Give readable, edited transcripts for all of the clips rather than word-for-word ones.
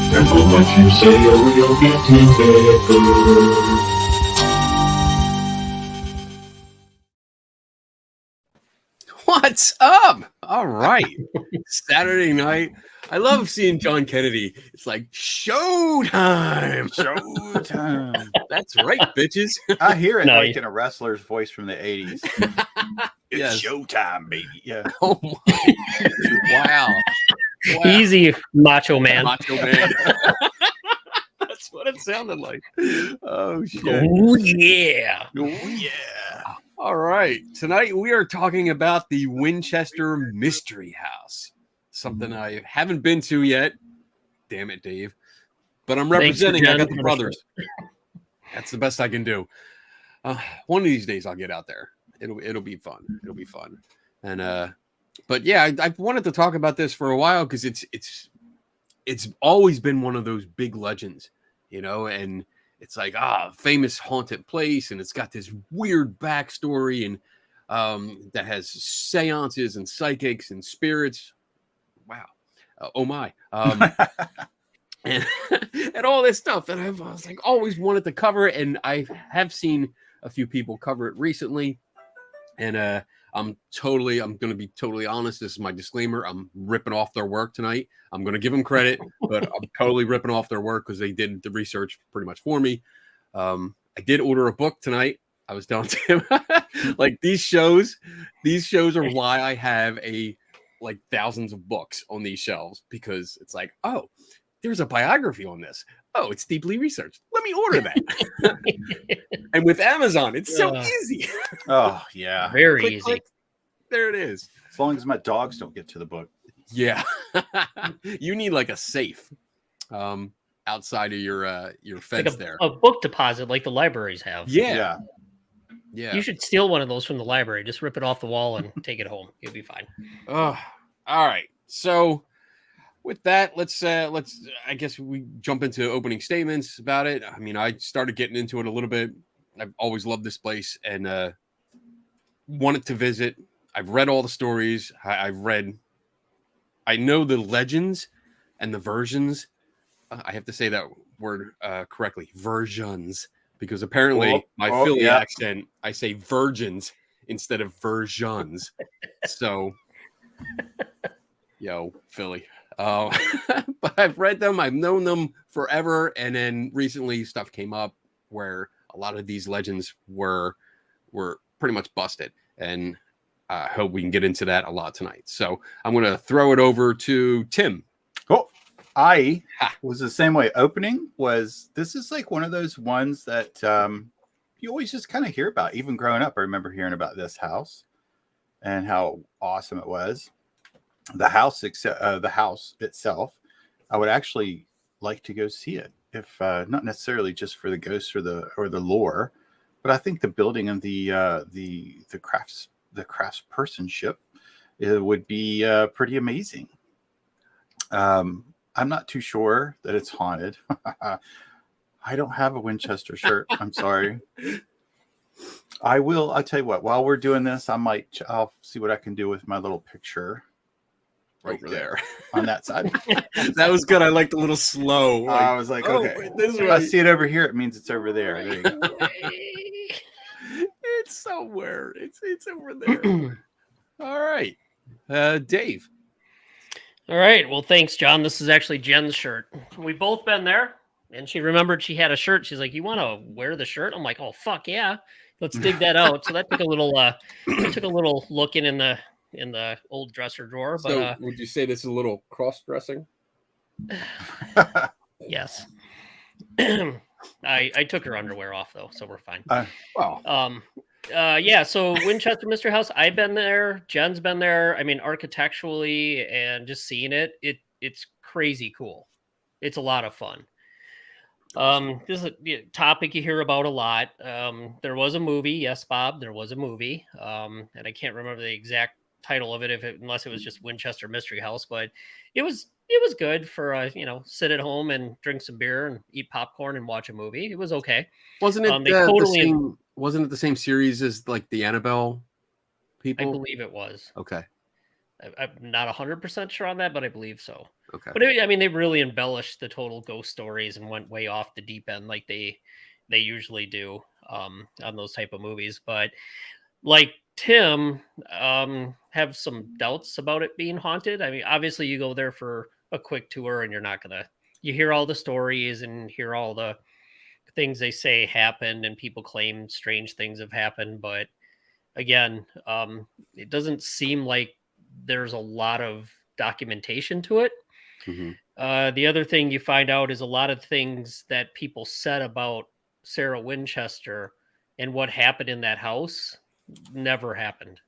Careful what you say or you'll get together. What's up? All right. Saturday night. I love seeing John Kennedy. It's like showtime. Showtime. That's right, bitches. I hear it Nice. like in a wrestler's voice from the 80s. It's Yes. showtime, baby. Yeah. Oh my. Wow. Easy, Macho Man. Macho Man. That's what it sounded like. Oh shit. Oh yeah. Oh, yeah. All right. Tonight we are talking about the Winchester Mystery House. Something I haven't been to yet. Damn it, Dave. But I'm Thanks representing. I again got the for the brothers. That's the best I can do. One of these days I'll get out there. It'll be fun. It'll be fun. And but yeah, I've wanted to talk about this for a while because it's always been one of those big legends, you know, and it's like famous haunted place, and it's got this weird backstory, and that has seances and psychics and spirits. Wow. Oh my. And all this stuff. And I was like always wanted to cover it, and I have seen a few people cover it recently. And I'm going to be totally honest. This is my disclaimer. I'm ripping off their work tonight. I'm going to give them credit, but I'm totally ripping off their work because they did the research pretty much for me. I did order a book tonight. I was telling Tim, like these shows are why I have like thousands of books on these shelves, because it's like, oh, there's a biography on this. Oh, it's deeply researched. Let me order that. And with Amazon, it's so easy. Oh, yeah. Very Click, easy. click. There it is. As long as my dogs don't get to the book. Yeah. You need like a safe outside of your fence Like there. a book deposit like the libraries have. Yeah. You should steal one of those from the library. Just rip it off the wall and take it home. You'll be fine. All right. So with that, let's I guess we jump into opening statements about it. I mean, I started getting into it a little bit. I've always loved this place and wanted to visit. I've read all the stories. I know the legends and the versions. I have to say that word correctly, versions, because apparently my Philly accent, I say virgins instead of versions. So, yo, Philly. But I've read them. I've known them forever. And then recently stuff came up where a lot of these legends were pretty much busted. And I hope we can get into that a lot tonight. So I'm going to throw it over to Tim. Cool. I was the same way. This is like one of those ones that you always just kind of hear about. Even growing up, I remember hearing about this house and how awesome it was. The house itself, I would actually like to go see it, if not necessarily just for the ghosts or the lore, but I think the building of the craftspersonship, it would be pretty amazing. I'm not too sure that it's haunted. I don't have a Winchester shirt. I'm sorry. I'll tell you what, while we're doing this, I'll see what I can do with my little picture right there on that side. That was good. I liked a little slow. I was like, okay, if I see it over here, it means it's over there. There you go. It's somewhere. It's over there. All right. Dave. All right. Well, thanks, John. This is actually Jen's shirt. We've both been there, and she remembered she had a shirt. She's like, "You want to wear the shirt?" I'm like, "Oh, fuck yeah. Let's dig that out." So that took a little looking in the old dresser drawer. But so would you say this is a little cross-dressing? Yes. I took her underwear off though, so we're fine. Well, Yeah, so Winchester Mystery House, I've been there. Jen's been there. I mean, architecturally and just seeing it's crazy cool. It's a lot of fun. This is a topic you hear about a lot. There was a movie, yes, Bob, there was a movie. And I can't remember the exact title of it, unless it was just Winchester Mystery House, but it was good for sit at home and drink some beer and eat popcorn and watch a movie. It was okay. wasn't it They the totally, same? Wasn't it the same series as like the Annabelle I people? believe it was. Okay. I'm not 100% sure on that, but I believe so. Okay. But I mean, they really embellished the total ghost stories and went way off the deep end, like they usually do on those type of movies. But like Tim, have some doubts about it being haunted. I mean, obviously, you go there for a quick tour, and you're not gonna. You hear all the stories and hear all the things they say happened, and people claim strange things have happened. But again, it doesn't seem like there's a lot of documentation to it. Mhm. The other thing you find out is a lot of things that people said about Sarah Winchester and what happened in that house never happened.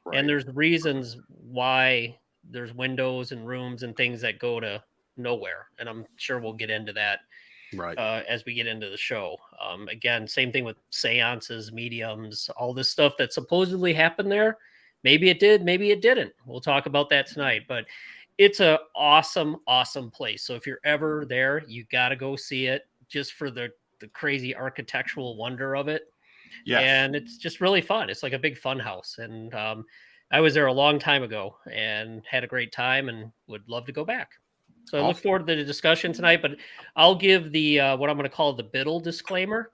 Right. And there's reasons why there's windows and rooms and things that go to nowhere. And I'm sure we'll get into that Right. as we get into the show. Again, same thing with seances, mediums, all this stuff that supposedly happened there. Maybe it did, maybe it didn't. We'll talk about that tonight. But it's a awesome, awesome place. So if you're ever there, you got to go see it just for the crazy architectural wonder of it. Yes. And it's just really fun. It's like a big fun house. And I was there a long time ago and had a great time and would love to go back. So I look forward to the discussion tonight, but I'll give the what I'm going to call the Biddle disclaimer.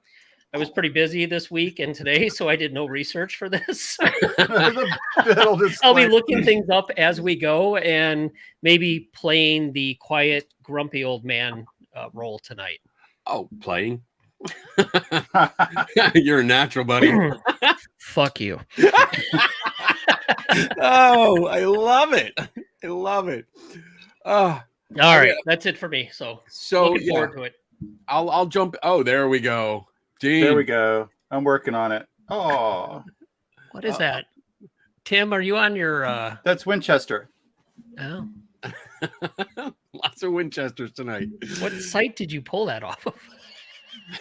I was pretty busy this week and today, so I did no research for this. The Biddle I'll be disclaimer. looking things up as we go and maybe playing the quiet, grumpy old man role tonight. Oh, playing. You're a natural, buddy. Fuck you. Oh, I love it. I love it. All right, that's it for me. So looking yeah, forward to it. I'll jump. Oh, there we go. Gene. There we go. I'm working on it. Oh, What is that? Tim, are you on your that's Winchester. oh, Lots of Winchesters tonight. what site did you pull that off of?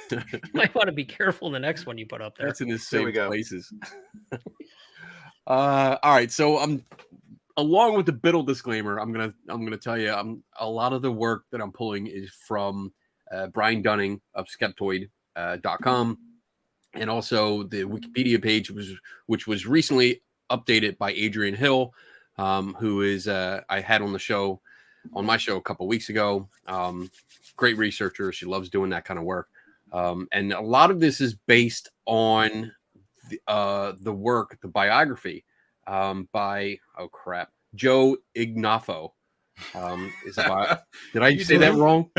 You might want to be careful the next one you put up there. That's in the There we same go. places. All right, so I'm along with the Biddle disclaimer. I'm gonna tell you, a lot of the work that I'm pulling is from Brian Dunning of Skeptoid.com, and also the Wikipedia page which was recently updated by Adrian Hill, who is I had on my show a couple weeks ago. Great researcher. She loves doing that kind of work. And a lot of this is based on the work, the biography by Joe Ignafo. Did I say that wrong?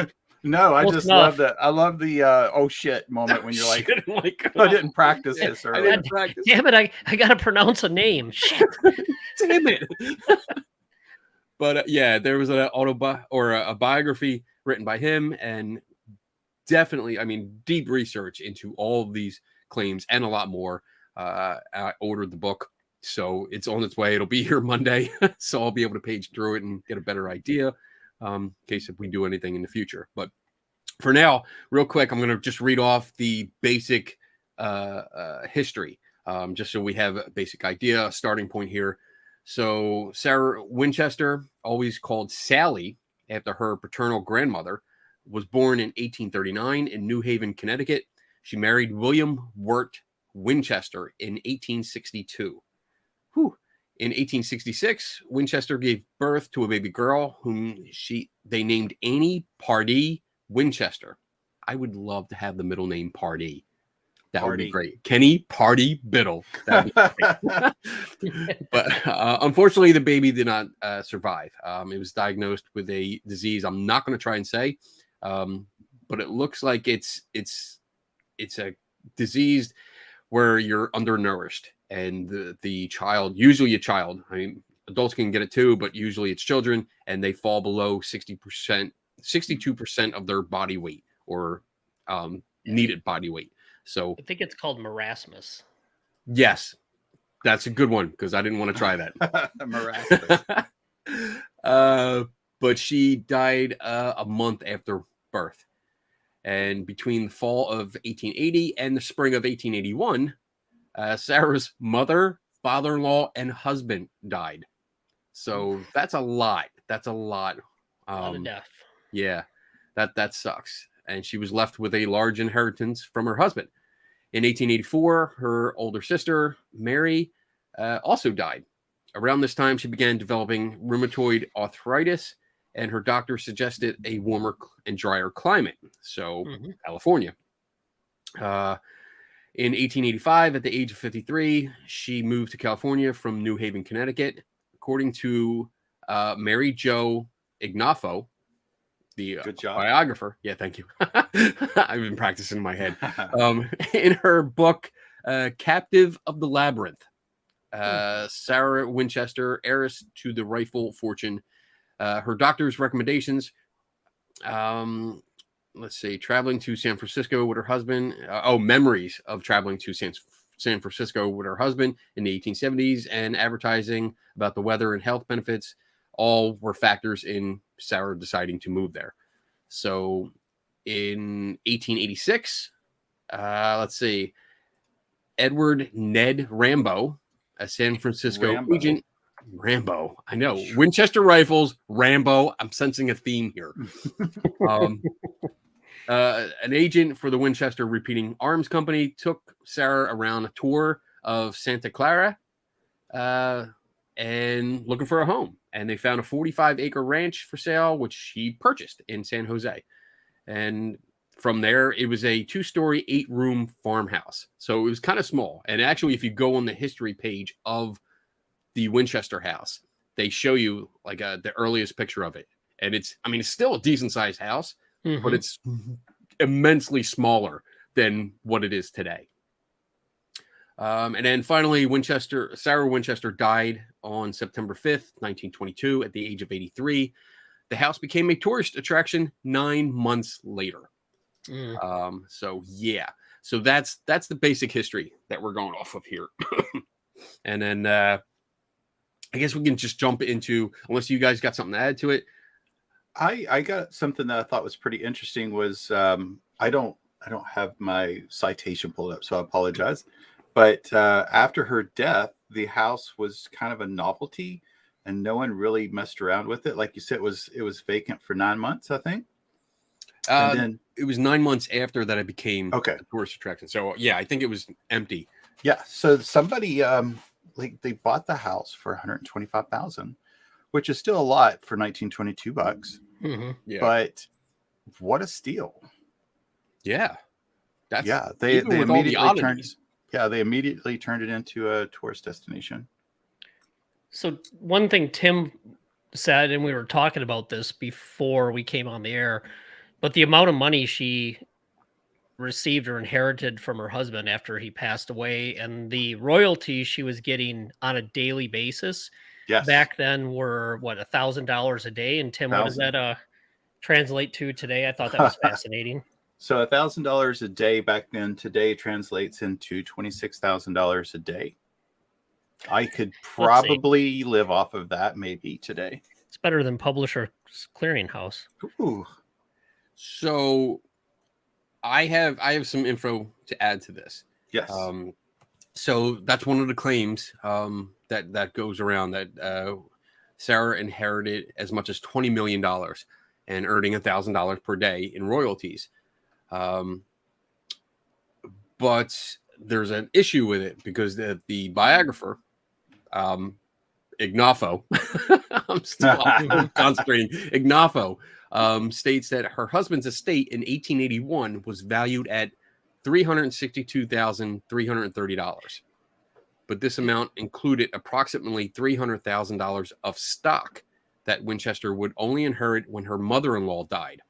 No, I Close just enough. love that. I love the oh shit moment when you're like, Shit, like, I didn't practice this I earlier. didn't practice. Damn it, I gotta pronounce a name. Shit. Damn it. But yeah, there was a biography written by him, and definitely, I mean, deep research into all of these claims and a lot more. I ordered the book, so it's on its way. It'll be here Monday, so I'll be able to page through it and get a better idea in case if we do anything in the future. But for now, real quick, I'm going to just read off the basic history, just so we have a basic idea, a starting point here. So Sarah Winchester, always called Sally after her paternal grandmother, was born in 1839 in New Haven, Connecticut. She married William Wirt Winchester in 1862. Whew. In 1866, Winchester gave birth to a baby girl whom they named Annie Pardee Winchester. I would love to have the middle name Pardee. That would be great. Kenny Pardee Biddle. That'd be great. But unfortunately, the baby did not survive. It was diagnosed with a disease I'm not going to try and say, but it looks like it's a disease where you're undernourished, and the child, usually a child, I mean, adults can get it too, but usually it's children, and they fall below 62% of their body weight, or needed body weight. So I think it's called marasmus. yes, that's a good one because I didn't want to try that. Marasmus. But she died a month after birth. And between the fall of 1880 and the spring of 1881, Sarah's mother, father-in-law, and husband died. So that's a lot. That's a lot. A lot of death. Yeah, that sucks. And she was left with a large inheritance from her husband. In 1884, her older sister, Mary, also died. Around this time, she began developing rheumatoid arthritis, and her doctor suggested a warmer and drier climate. So, California. In 1885, at the age of 53, she moved to California from New Haven, Connecticut. According to Mary Jo Ignafo, the biographer. Yeah, thank you. I've been practicing in my head. In her book, Captive of the Labyrinth, Sarah Winchester, heiress to the rifle fortune, her doctor's recommendations, let's see, traveling to San Francisco with her husband. Memories of traveling to San Francisco with her husband in the 1870s, and advertising about the weather and health benefits all were factors in Sarah deciding to move there. So in 1886, let's see, Edward Ned Rambo, a San Francisco agent. Rambo, I know. Winchester Rifles, Rambo. I'm sensing a theme here. An agent for the Winchester Repeating Arms Company took Sarah around a tour of Santa Clara and looking for a home. And they found a 45-acre ranch for sale, which she purchased in San Jose. And from there, it was a 2-story, 8-room farmhouse. So it was kind of small. And actually, if you go on the history page of the Winchester House, they show you like the earliest picture of it. And it's still a decent-sized house, but it's immensely smaller than what it is today. And then finally, Sarah Winchester died on September 5th, 1922, at the age of 83. The house became a tourist attraction 9 months later. So that's the basic history that we're going off of here. And then I guess we can just jump into, unless you guys got something to add to it. I got something that I thought was pretty interesting. Was I don't have my citation pulled up, so I apologize. But after her death, the house was kind of a novelty, and no one really messed around with it. Like you said, it was vacant for 9 months, I think. And then it was 9 months after that it became a tourist attraction. So yeah, I think it was empty. Yeah. So somebody they bought the house for $125,000, which is still a lot for 1922 bucks. Yeah. But what a steal! Yeah. They immediately turned. Yeah, they immediately turned it into a tourist destination. So one thing Tim said, and we were talking about this before we came on the air, but the amount of money she received or inherited from her husband after he passed away, and the royalties she was getting on a daily basis, back then were what, $1,000 a day. And Tim, what does that translate to today? I thought that was fascinating. So $1,000 a day back then today translates into $26,000 a day. I could probably live off of that maybe today. It's better than Publishers Clearinghouse. Ooh. So I have some info to add to this. Yes. So that's one of the claims that goes around, that Sarah inherited as much as $20 million and earning $1,000 per day in royalties. But there's an issue with it because the biographer, Ignafo, I'm concentrating, Ignafo, states that her husband's estate in 1881 was valued at $362,330. But this amount included approximately $300,000 of stock that Winchester would only inherit when her mother-in-law died.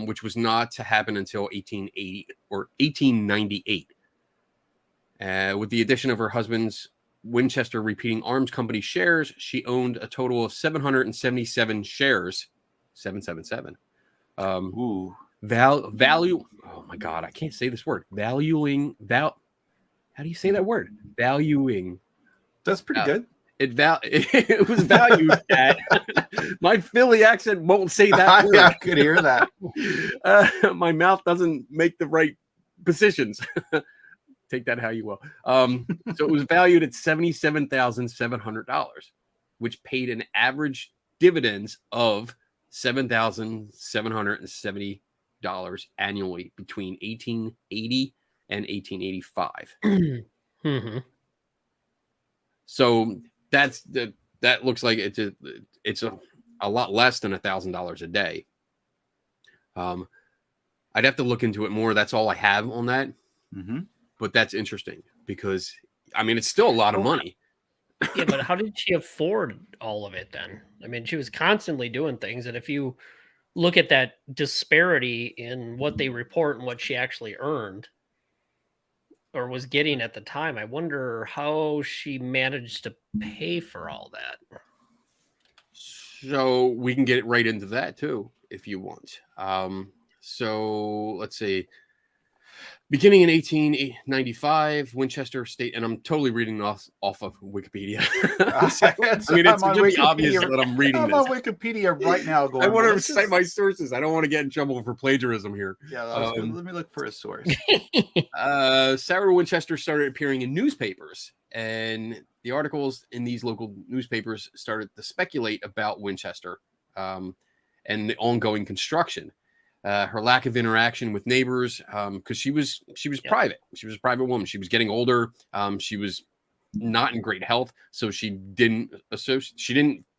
Which was not to happen until 1880 or 1898. With the addition of her husband's Winchester Repeating Arms Company shares, she owned a total of 777 shares, 777, value. Oh my God, I can't say this word. Valuing. How do you say that word? Valuing. That's pretty good. It was valued at. My Philly accent won't say that word. I could hear that. My mouth doesn't make the right positions. Take that how you will. So it was valued at $77,700, which paid an average dividends of $7,770 annually between 1880 and 1885. Mm-hmm. So that looks like it's a lot less than $1,000 a day. I'd have to look into it more. That's all I have on that. Mm-hmm. But that's interesting because I mean it's still a lot of money. Yeah, but how did she afford all of it then? I mean, she was constantly doing things, and if you look at that disparity in what they report and what she actually earned or was getting at the time, I wonder how she managed to pay for all that. So we can get right into that too if you want. So let's see. Beginning in 1895, Winchester State, and I'm totally reading off of Wikipedia. So, I mean, it's going to be obvious that I'm reading I'm this. on Wikipedia right now. Going, I want to let's cite just- my sources. I don't want to get in trouble for plagiarism here. Yeah, let me look for a source. Sarah Winchester started appearing in newspapers, and the articles in these local newspapers started to speculate about Winchester and the ongoing construction. Her lack of interaction with neighbors, because she was private. She was a private woman. She was getting older. She was not in great health, so she didn't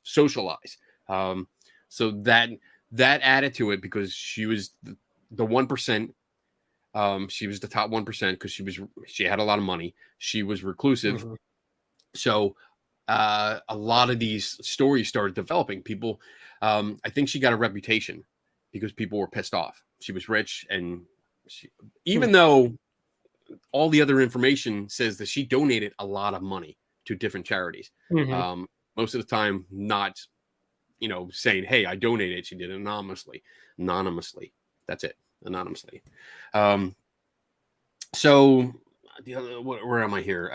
socialize. So that added to it because she was the 1%. She was the top 1% because she had a lot of money. She was reclusive. Mm-hmm. So a lot of these stories started developing. People, I think she got a reputation because people were pissed off. She was rich, and even though all the other information says that she donated a lot of money to different charities, most of the time not, saying, "Hey, I donated." She did it anonymously. That's it, anonymously. So where am I here?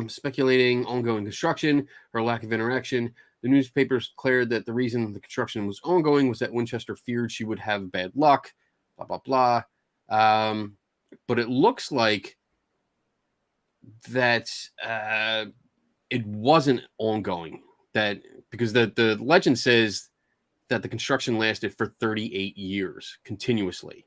Speculating ongoing construction or lack of interaction. The newspapers declared that the reason the construction was ongoing was that Winchester feared she would have bad luck, blah, blah, blah. But it looks like that it wasn't ongoing, because the legend says that the construction lasted for 38 years continuously.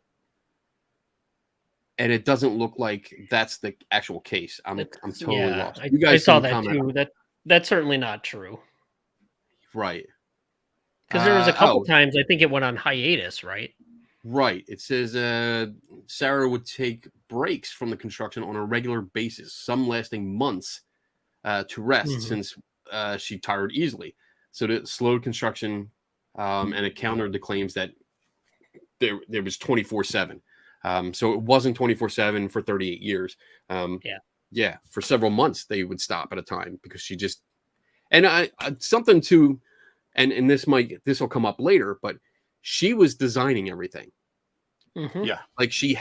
And it doesn't look like that's the actual case. I'm totally lost. You guys I saw can that comment. too. That's certainly not true. Right. Because there was a couple times I think it went on hiatus, right? Right. It says Sarah would take breaks from the construction on a regular basis, some lasting months, to rest since she tired easily. So it slowed construction, and it countered the claims that there was 24/7. So it wasn't 24/7 for 38 years. Yeah. For several months they would stop at a time because she just, and something to, and this will come up later, but she was designing everything. Mm-hmm. Yeah. Like she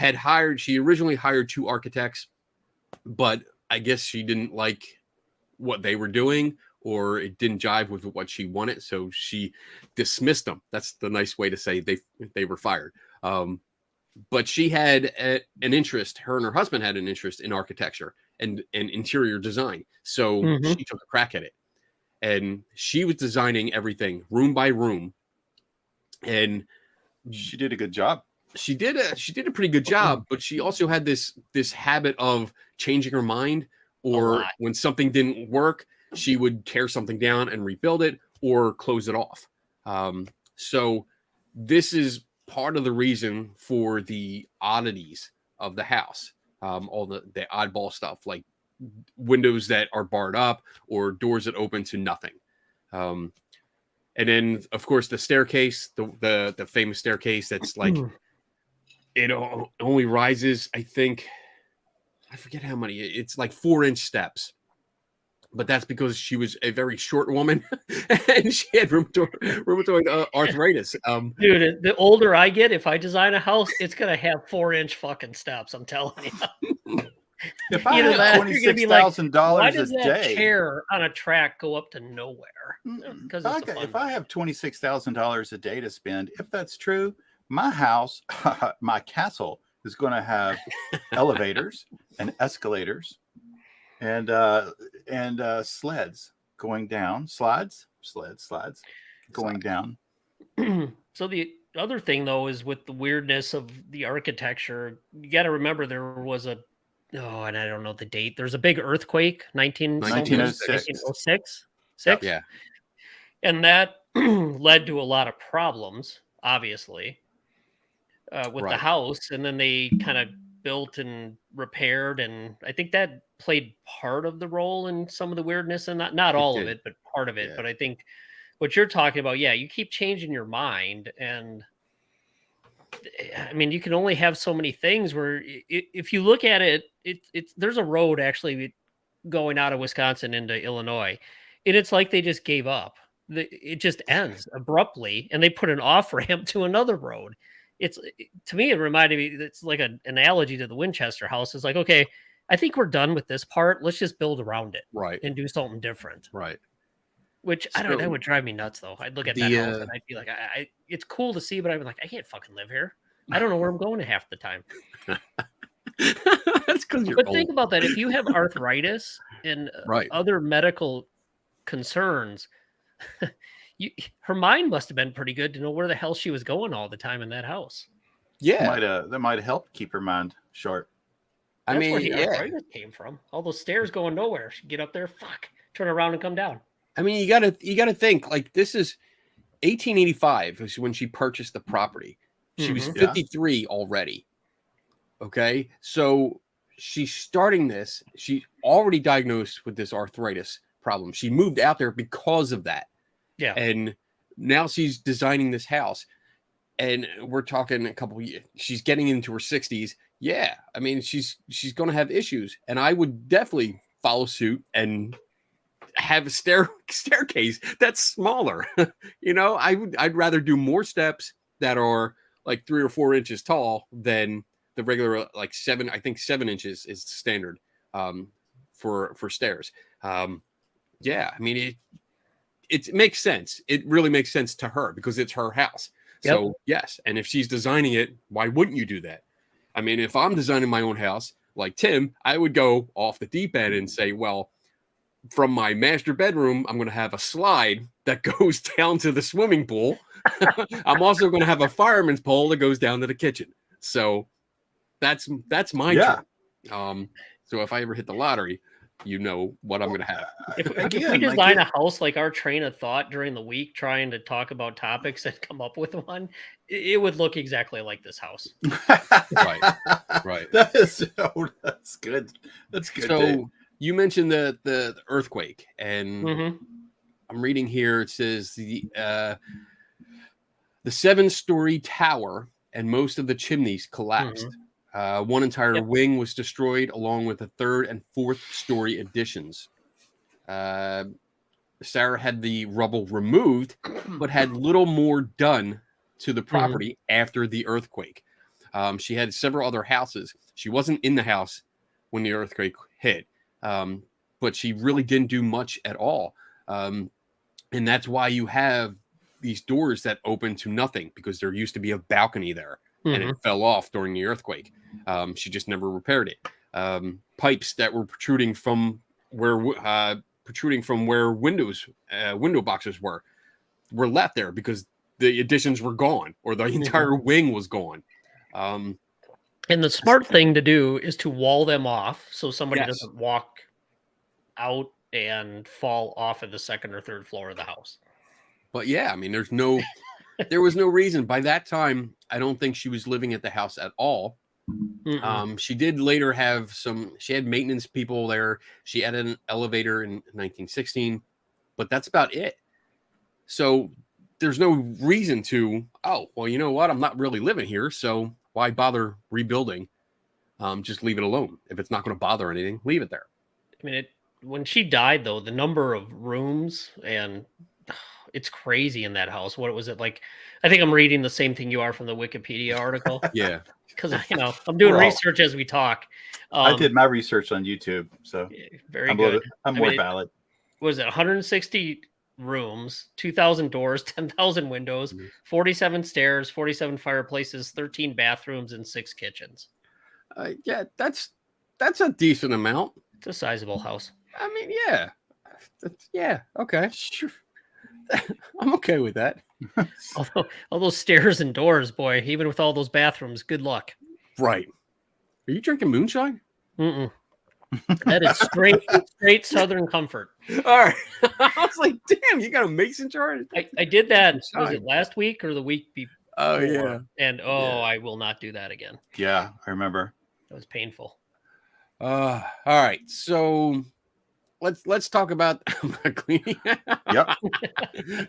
originally hired 2 architects, but I guess she didn't like what they were doing, or it didn't jive with what she wanted. So she dismissed them. That's the nice way to say they were fired. But she had an interest, her and her husband had an interest in architecture and interior design. So she took a crack at it. And she was designing everything room by room. And she did a good job. She did a pretty good job, but she also had this habit of changing her mind, or when something didn't work, she would tear something down and rebuild it or close it off. So this is part of the reason for the oddities of the house, all the oddball stuff, like windows that are barred up or doors that open to nothing. And then, of course, the staircase, the famous staircase that's like, it only rises, I think, I forget how many, it's like 4-inch steps. but that's because she was a very short woman and she had rheumatoid arthritis. Dude, the older I get, if I design a house, it's gonna have 4-inch fucking steps. I'm telling you. If I Either had that, or you're gonna be like, why $26,000 does a that day, chair on a track go up to nowhere? Because if I have $26,000 a day to spend, if that's true, my house, my castle is going to have elevators and escalators and sleds going down, slides going down. So the other thing though is with the weirdness of the architecture, you got to remember there was and I don't know the date. There's a big earthquake, 1906. Yeah. And that led to a lot of problems, obviously, with the house. And then they kind of built and repaired, and I think that played part of the role in some of the weirdness, and not all of it, but part of it. Yeah. But I think what you're talking about, you keep changing your mind, and I mean, you can only have so many things where if you look at it, there's a road actually going out of Wisconsin into Illinois, and it's like they just gave up. It just ends abruptly, and they put an off ramp to another road. To me, it reminded me. It's like an analogy to the Winchester House. It's like, okay, I think we're done with this part. Let's just build around it, Right, and do something different. right. Which I don't know, that would drive me nuts though. I'd look at that house and I'd be like, it's cool to see, but I'd be like, I can't fucking live here. I don't know where I'm going half the time. That's because you're But old. think about that. If you have arthritis and other medical concerns, her mind must have been pretty good to know where the hell she was going all the time in that house. Yeah. That might have helped keep her mind sharp. That's where the arthritis came from. All those stairs going nowhere. She'd get up there, turn around and come down. I mean, you gotta think, like, this is 1885 was when she purchased the property. She was 53 already. Okay, so she's starting this. She's already diagnosed with this arthritis problem. She moved out there because of that. Yeah, and now she's designing this house, and we're talking a couple of years. She's getting into her 60s. Yeah, I mean, she's going to have issues, and I would definitely follow suit and have a staircase that's smaller. I'd rather do more steps that are like 3 or 4 inches tall than the regular like 7. I think 7 inches is standard for stairs. I mean, it makes sense. It really makes sense to her because it's her house. Yep. So yes, and if she's designing it, why wouldn't you do that? I mean, if I'm designing my own house like Tim, I would go off the deep end and say, well, from my master bedroom, I'm going to have a slide that goes down to the swimming pool. I'm also going to have a fireman's pole that goes down to the kitchen. So that's my dream. So if I ever hit the lottery, you know what I'm going to have. If we design a house like our train of thought during the week, trying to talk about topics and come up with one, it would look exactly like this house. Right. That's good. That's good. So you mentioned the earthquake, and I'm reading here. It says the 7-story tower and most of the chimneys collapsed. One entire wing was destroyed, along with the 3rd and 4th story additions. Sarah had the rubble removed, but had little more done to the property after the earthquake. She had several other houses. She wasn't in the house when the earthquake hit, but she really didn't do much at all. And that's why you have these doors that open to nothing, because there used to be a balcony there. And it fell off during the earthquake. She just never repaired it. Pipes that were protruding from where window boxes were left there because the additions were gone, or the entire wing was gone. And the smart thing to do is to wall them off so somebody doesn't walk out and fall off of the 2nd or 3rd floor of the house. But yeah, I mean, there was no reason. By that time, I don't think she was living at the house at all. She did later have she had maintenance people there. She had an elevator in 1916, but that's about it. So there's no reason to, well, you know what? I'm not really living here, so why bother rebuilding? Just leave it alone. If it's not going to bother anything, leave it there. I mean, when she died, though, the number of rooms and it's crazy in that house. What was it like? I think I'm reading the same thing you are from the Wikipedia article Yeah. because I'm doing We're all- research as we talk. I did my research on YouTube, so Very I'm good. I'm more valid. Was it 160 rooms, 2,000 doors, 10,000 windows, Mhm. 47 stairs, 47 fireplaces, 13 bathrooms, and 6 kitchens. Yeah, that's a decent amount. It's a sizable house. I mean, yeah. Yeah, okay. Sure. I'm okay with that. Although all those stairs and doors, boy, even with all those bathrooms, good luck. Right. Are you drinking moonshine? Mm-mm. That is straight Southern comfort. All right. I was like, damn, you got a Mason jar? I did that. Was Moonshine. it last week or the week before? Oh, yeah. And Yeah. I will not do that again. Yeah, I remember. It was painful. All right. So let's talk about cleaning. Yep.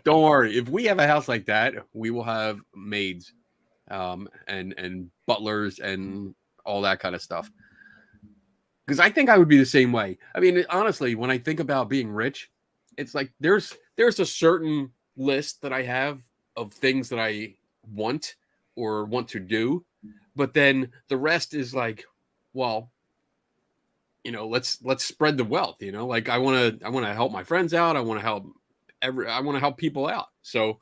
Don't worry. If we have a house like that, we will have maids, and butlers and all that kind of stuff. Because I think I would be the same way. I mean, honestly, when I think about being rich, it's like there's a certain list that I have of things that I want or want to do, but then the rest is like, well, let's spread the wealth. Like I want to help my friends out. I want to help people out. So,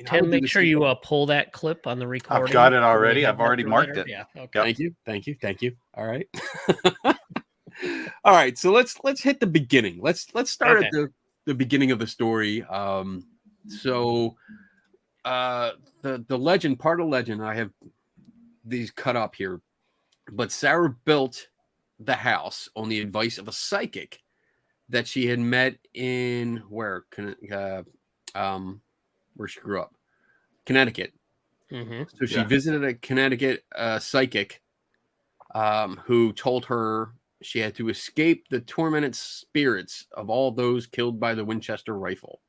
Tim, make sure you pull that clip on the recording. I've got it already. I've already marked it. Yeah. Okay. Thank you. All right. All right. So let's hit the beginning. Let's start at the beginning of the story. So the legend, part of legend, I have these cut up here, but Sarah built the house on the advice of a psychic that she had met in where she grew up, Connecticut. Mm-hmm. So she visited a Connecticut psychic who told her she had to escape the tormented spirits of all those killed by the Winchester rifle.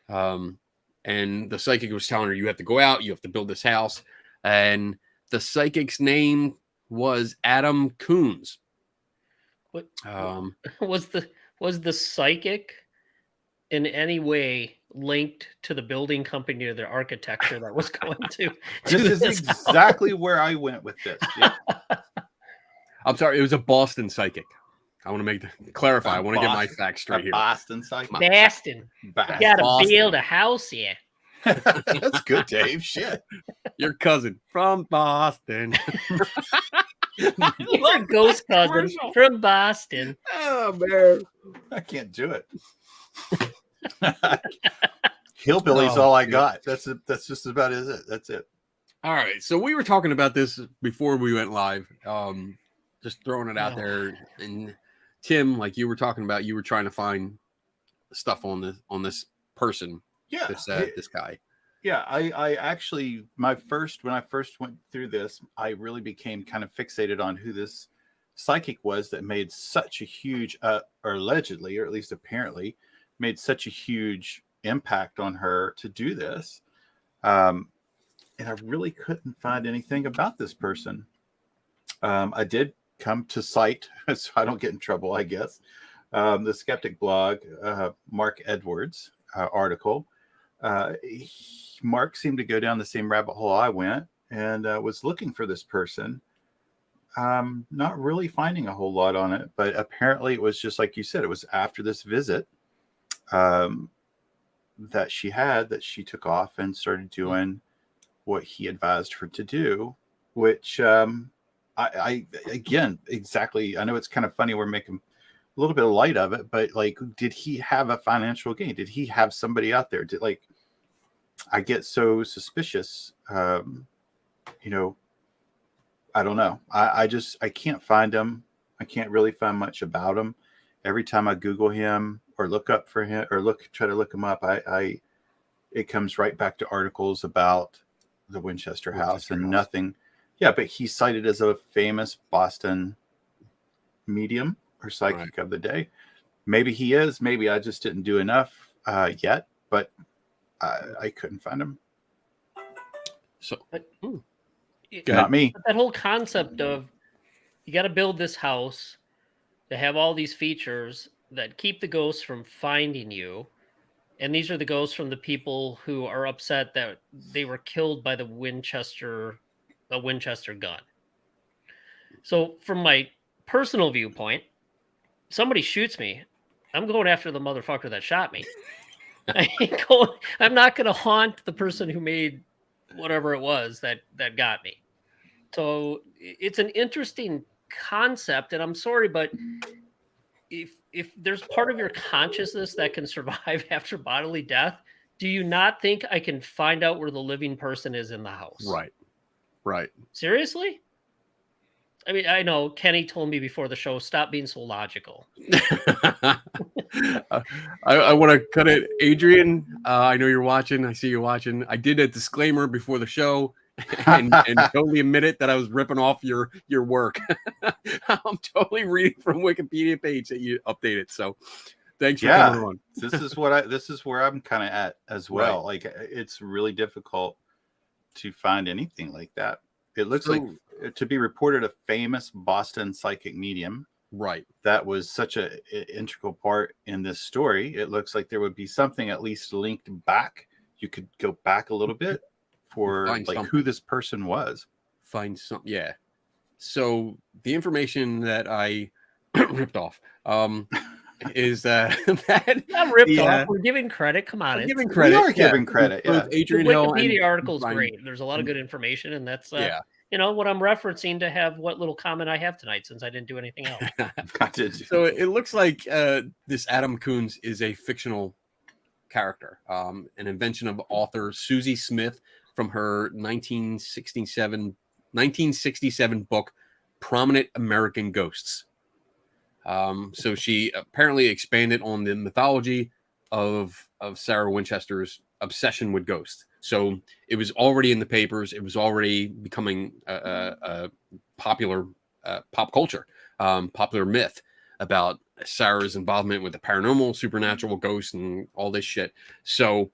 And the psychic was telling her, you have to go out, you have to build this house. And the psychic's name was Adam Coons. What was the psychic in any way linked to the building company or the architecture that was going to This is exactly where I went with this. Yep. I'm sorry, it was a Boston psychic. I want to clarify. I want to get my facts straight here. Boston psychic. Boston. You gotta build a house here. That's good, Dave. Shit. Your cousin from Boston. Your ghost cousin from Boston. Oh man, I can't do it. Hillbilly's all I got. That's it. That's just about it. That's it. All right. So we were talking about this before we went live. Just throwing it out there. And Tim, like you were talking about, you were trying to find stuff on this person. Yeah. This guy. Yeah. I actually, when I first went through this, I really became kind of fixated on who this psychic was that made such a huge, or allegedly, or at least apparently, made such a huge impact on her to do this. And I really couldn't find anything about this person. I did come to cite, so I don't get in trouble, I guess, the Skeptic blog, Mark Edwards article. Mark seemed to go down the same rabbit hole I went and was looking for this person. Not really finding a whole lot on it, but apparently it was just like you said, it was after this visit that she took off and started doing what he advised her to do, which I again, exactly. I know it's kind of funny. We're making a little bit of light of it, but like, did he have a financial gain? Did he have somebody out there? I get so suspicious. I don't know. I can't find him. I can't really find much about him. Every time I Google him or look up for him or try to look him up, it comes right back to articles about the Winchester House and nothing. Yeah, but he's cited as a famous Boston medium or psychic of the day. Maybe he is. Maybe I just didn't do enough yet, but I couldn't find him. So, not me. That whole concept of you got to build this house, to have all these features that keep the ghosts from finding you. And these are the ghosts from the people who are upset that they were killed by the Winchester gun. So from my personal viewpoint, somebody shoots me, I'm going after the motherfucker that shot me. I'm not going to haunt the person who made whatever it was that got me. So it's an interesting concept, and I'm sorry, but if there's part of your consciousness that can survive after bodily death, do you not think I can find out where the living person is in the house? Right. Seriously? I mean, I know Kenny told me before the show, stop being so logical. I want to cut it. Adrian, I know you're watching. I see you watching. I did a disclaimer before the show and totally admit it that I was ripping off your work. I'm totally reading from Wikipedia page that you updated. So thanks for coming on. This is where I'm kind of at as well. Right. Like, it's really difficult to find anything like that. It looks like to be reported a famous Boston psychic medium. Right. That was such an integral part in this story. It looks like there would be something at least linked back. You could go back a little bit for like something. Who this person was. Find something. Yeah. So the information that I ripped off is that not ripped off. We're giving credit. Come on, giving credit. We are giving credit. Yeah. Adrian the Hill Wikipedia article is great. There's a lot of good information, and that's you know what I'm referencing to have what little comment I have tonight, since I didn't do anything else. So it looks like this Adam Coons is a fictional character, an invention of author Susie Smith from her 1967 book, Prominent American Ghosts. So she apparently expanded on the mythology of Sarah Winchester's obsession with ghosts. So it was already in the papers. It was already becoming a popular pop culture, popular myth about Sarah's involvement with the paranormal, supernatural, ghosts, and all this shit. So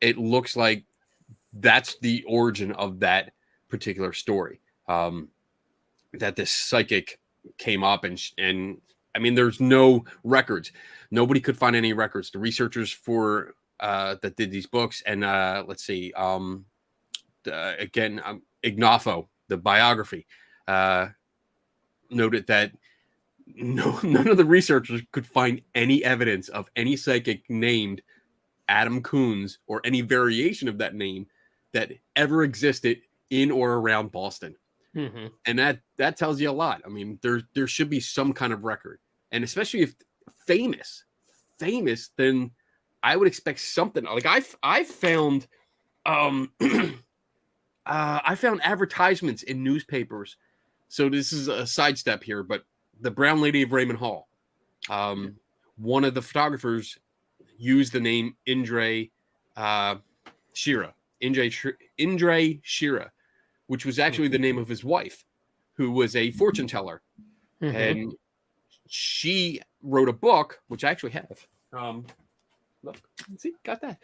it looks like that's the origin of that particular story. That this psychic came up and I mean, there's no records. Nobody could find any records. The researchers for that did these books, and let's see, Ignafo, the biography, noted that none of the researchers could find any evidence of any psychic named Adam Coons or any variation of that name that ever existed in or around Boston. Mm-hmm. And that tells you a lot. I mean, there should be some kind of record, and especially if famous, then I would expect something. Like I found, I found advertisements in newspapers. So this is a sidestep here, but the Brown Lady of Raymond Hall, one of the photographers used the name Indre Shira, Indre Shira, which was actually the name of his wife, who was a fortune teller. Mm-hmm. And she wrote a book, which I actually have. Look, see, got that.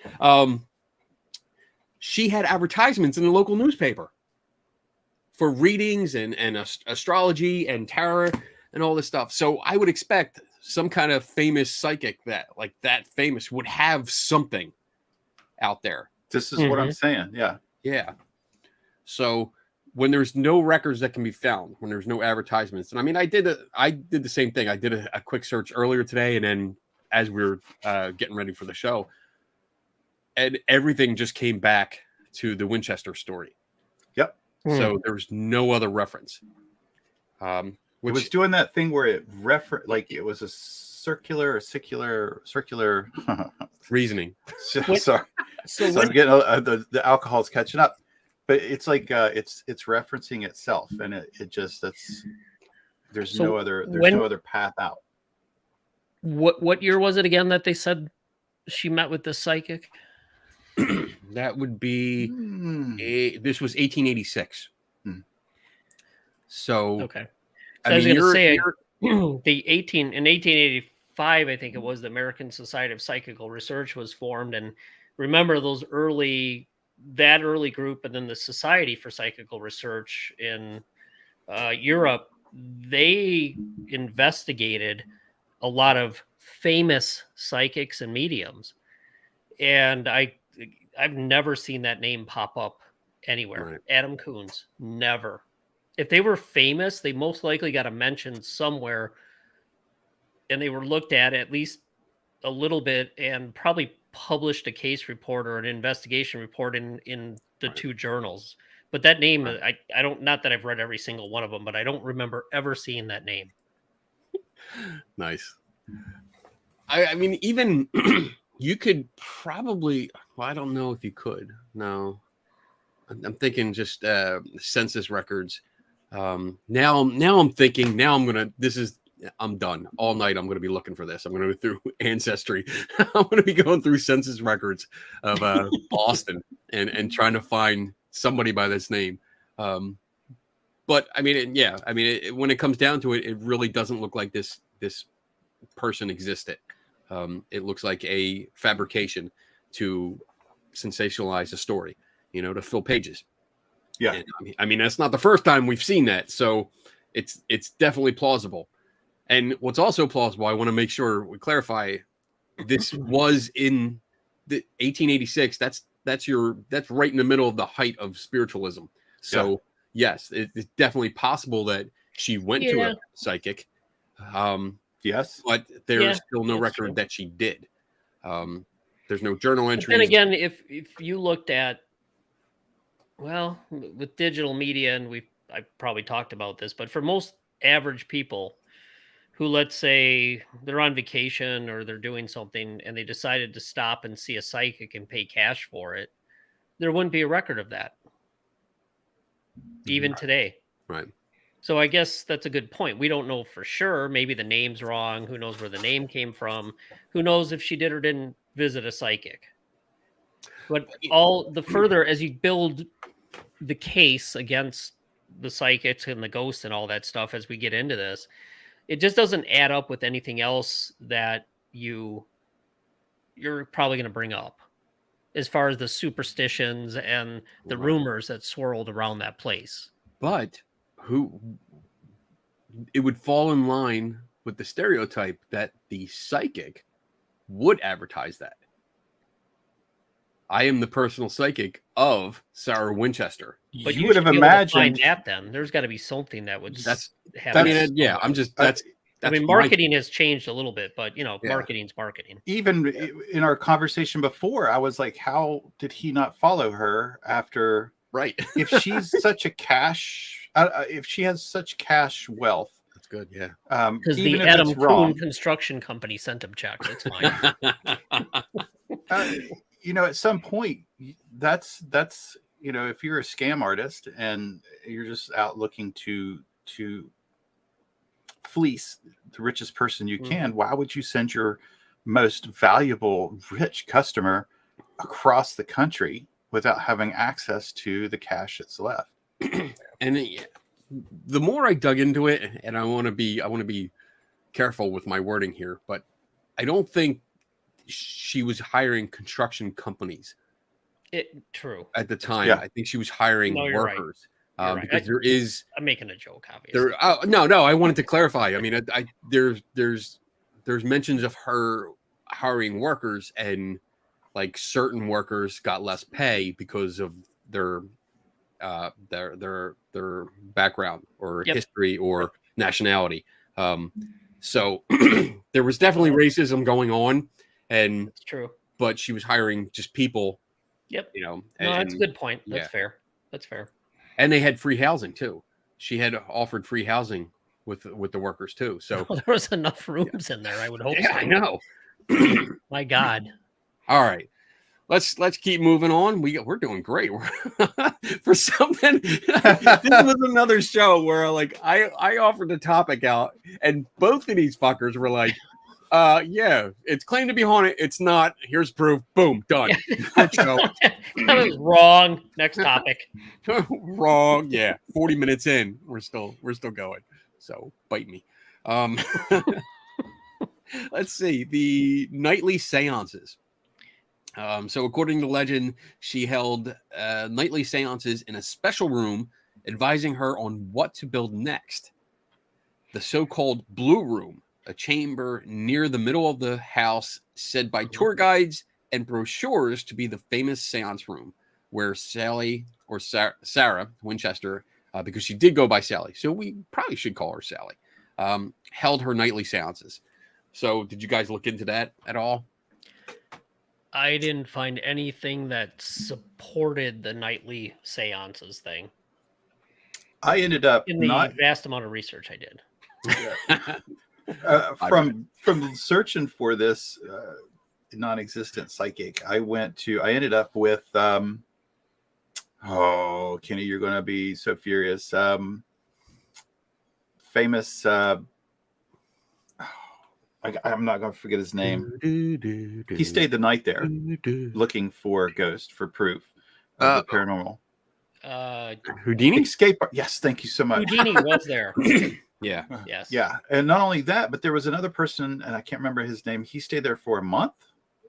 She had advertisements in the local newspaper for readings and astrology and tarot and all this stuff. So I would expect some kind of famous psychic that famous would have something out there. This is what I'm saying. Yeah. Yeah. So when there's no records that can be found, when there's no advertisements, and I mean, I did the same thing. I did a quick search earlier today, and then as we were getting ready for the show, and everything just came back to the Winchester story. Yep. So there was no other reference. It was doing that thing where it like it was a circular reasoning. Sorry. So I'm getting the alcohol's catching up. But it's like it's referencing itself, and it just there's no other path out. What year was it again that they said she met with this psychic? That would be this was 1886. So okay. So I was going to say the 1885, I think it was, the American Society of Psychical Research was formed, and remember that early group, and then the Society for Psychical Research in Europe they investigated a lot of famous psychics and mediums, and I've never seen that name pop up anywhere. Right. Adam Coons, never. If they were famous, they most likely got a mention somewhere, and they were looked at least a little bit, and probably published a case report or an investigation report in the Right. 2 journals. But that name, Right. I don't, not that I've read every single one of them, but I don't remember ever seeing that name. Nice. I mean, even you could probably, well, I don't know if you could. No, I'm thinking just census records. Now I'm thinking, I'm done all night. I'm going to be looking for this. I'm going to go through Ancestry. I'm going to be going through census records of Boston and trying to find somebody by this name. But I mean, when it comes down to it, it really doesn't look like this person existed. It looks like a fabrication to sensationalize a story, to fill pages. Yeah. And, I mean, that's not the first time we've seen that. So it's definitely plausible. And what's also plausible, I want to make sure we clarify, this was in the 1886. That's right in the middle of the height of spiritualism. So yes, it's definitely possible that she went to a psychic. Yes, but there's still no record true. that she did. There's no journal entries. And again, if you looked at, well, with digital media, and I probably talked about this, but for most average people who, let's say they're on vacation or they're doing something and they decided to stop and see a psychic and pay cash for it, there wouldn't be a record of that even today. Right. So I guess that's a good point. We don't know for sure. Maybe the name's wrong. Who knows where the name came from? Who knows if she did or didn't visit a psychic? But all the further as you build the case against the psychics and the ghosts and all that stuff, as we get into this, it just doesn't add up with anything else that you're probably going to bring up as far as the superstitions and the rumors that swirled around that place. But it would fall in line with the stereotype that the psychic would advertise that. I am the personal psychic of Sarah Winchester. But you would have imagined that. Then there's got to be something that would have. I mean, yeah, I'm just that's. I mean, marketing has changed a little bit, but marketing's marketing. Even in our conversation before, I was like, "How did he not follow her after?" Right. If she's such a if she has such cash wealth, that's good. Yeah. Because the Adam Coon Construction Company sent him checks. It's fine. At some point, that's if you're a scam artist and you're just out looking to fleece the richest person you can, why would you send your most valuable rich customer across the country without having access to the cash that's left? And the more I dug into it, and I want to be careful with my wording here, but I don't think she was hiring construction companies. True. At the time, Yeah. I think she was hiring workers. Right. Because there is. I'm making a joke, obviously. No. I wanted to clarify. I mean, there's mentions of her hiring workers, and like certain workers got less pay because of their background or history or nationality. So there was definitely racism going on, and it's true. But she was hiring just people. Yep. That's a good point. That's fair. That's fair. And they had free housing too. She had offered free housing with the workers too. So there was enough rooms in there. I would hope. Yeah, so. I know. My God. All right. Let's keep moving on. We're doing great. For something. This was another show where I offered the topic out, and both of these fuckers were like, yeah, it's claimed to be haunted. It's not. Here's proof. Boom, done. That was wrong. Next topic. Wrong. Yeah. 40 minutes in, we're still going. So bite me. Let's see. The nightly seances. So according to legend, she held nightly seances in a special room, advising her on what to build next. the so-called Blue Room, a chamber near the middle of the house, said by tour guides and brochures to be the famous seance room where Sally or Sarah Winchester, because she did go by Sally, so we probably should call her Sally, held her nightly seances. So did you guys look into that at all? I didn't find anything that supported the nightly seances thing I ended up in the not vast amount of research I did. from searching for this non-existent psychic. I ended up with oh, Kenny, you're going to be so furious. Famous. I'm not going to forget his name. He stayed the night there, looking for a ghost for proof of the paranormal. Houdini? Escape. Yes, thank you so much. Houdini was there. Yeah. Yes. Yeah, and not only that, but there was another person, and I can't remember his name. He stayed there for a month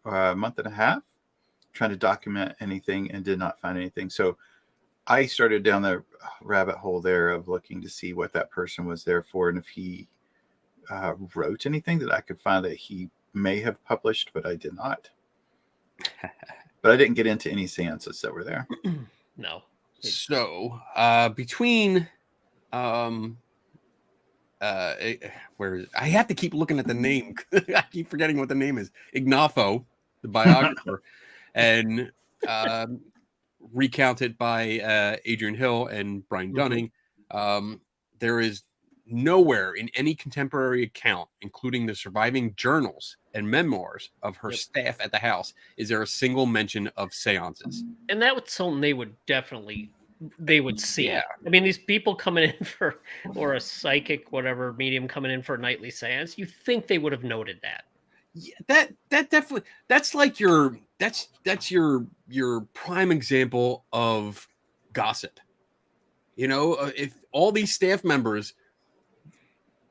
and a half, trying to document anything, and did not find anything. So I started down the rabbit hole there of looking to see what that person was there for, and if he wrote anything that I could find that he may have published, but I did not. But I didn't get into any seances that were there. No. So between where is it? I have to keep looking at the name. I keep forgetting what the name is. Ignafo, the biographer, and recounted by Adrian Hill and Brian Dunning. There is nowhere in any contemporary account, including the surviving journals and memoirs of her staff at the house, is there a single mention of seances. And that was something they would see. Yeah. I mean, these people coming in or a psychic, whatever medium coming in for a nightly seance, you think they would have noted that. Yeah, that definitely, that's like your prime example of gossip. You know, if all these staff members,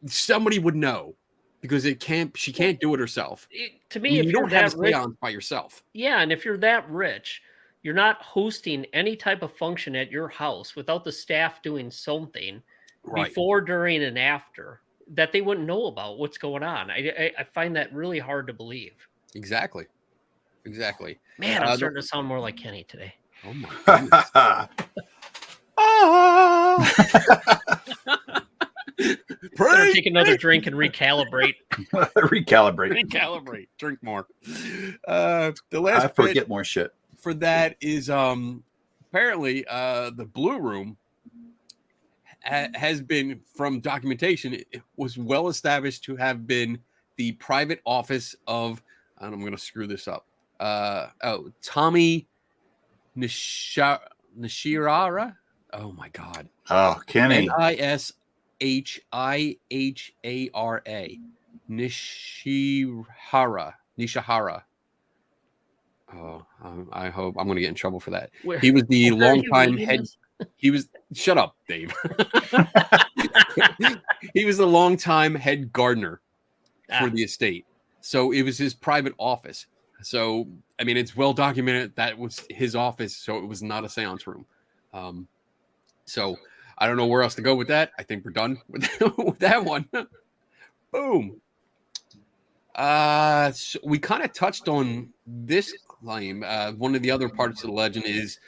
somebody would know, because she can't do it herself. To me, if you you're don't have a that rich, seance by yourself. yeah, and if you're that rich, you're not hosting any type of function at your house without the staff doing something before, during, and after that they wouldn't know about what's going on. I find that really hard to believe. Exactly. Man, I'm starting to sound more like Kenny today. Oh my goodness. Better take another drink and recalibrate. Recalibrate. Drink more. The last I forget more shit. For that is apparently the Blue Room has been, from documentation, it was well established to have been the private office of, and I'm going to screw this up, Tommy Nishihara. Oh my God. Oh, Kenny. Nishihara. Nishihara. Oh, I hope I'm going to get in trouble for that. He was the longtime head. Shut up, Dave. He was the longtime head gardener for the estate. So it was his private office. So, I mean, it's well documented that was his office. So it was not a seance room. So I don't know where else to go with that. I think we're done with that one. Boom. So we kind of touched on this claim. One of the other parts of the legend is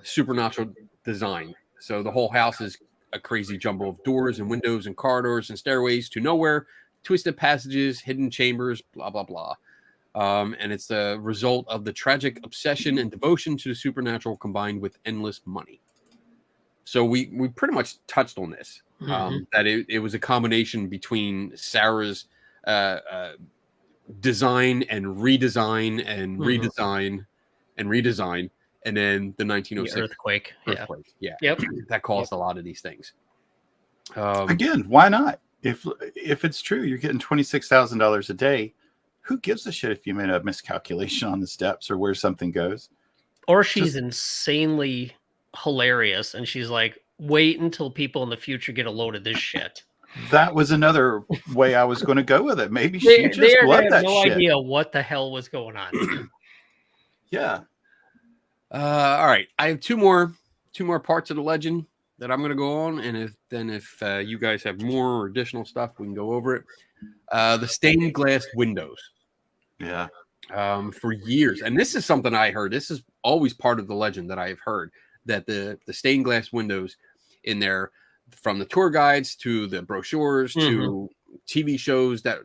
supernatural design. So the whole house is a crazy jumble of doors and windows and corridors and stairways to nowhere, twisted passages, hidden chambers, blah, blah, blah. And it's the result of the tragic obsession and devotion to the supernatural combined with endless money. So we pretty much touched on this, that it was a combination between Sarah's design and redesign and redesign and redesign, and then the 1906 earthquake. Yeah. Yep. That caused a lot of these things. Again, why not? If it's true, you're getting $26,000 a day. Who gives a shit if you made a miscalculation on the steps or where something goes? Or she's insanely hilarious, and she's like, wait until people in the future get a load of this shit. That was another way I was going to go with it. Maybe she just loved that no shit. idea what the hell was going on. Yeah. All right. I have two more parts of the legend. that I'm going to go on, and if you guys have more or additional stuff, we can go over it. The stained glass windows. Yeah. For years, and this is something I heard. This is always part of the legend that I have heard, that the stained glass windows in there, from the tour guides to the brochures to TV shows that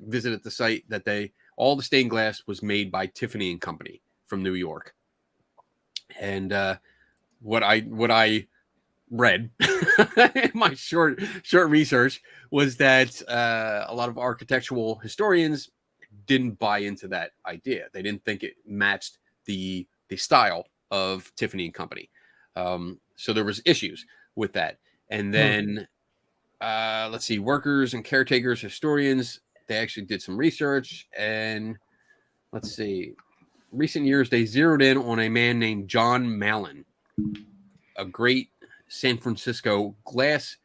visited the site, that all the stained glass was made by Tiffany and Company from New York. And what I read in my short research was that a lot of architectural historians didn't buy into that idea. They didn't think it matched the style of Tiffany and Company. So there was issues with that. And then let's see, workers and caretakers, historians, they actually did some research, and let's see, recent years they zeroed in on a man named John Mallon, a great San Francisco glass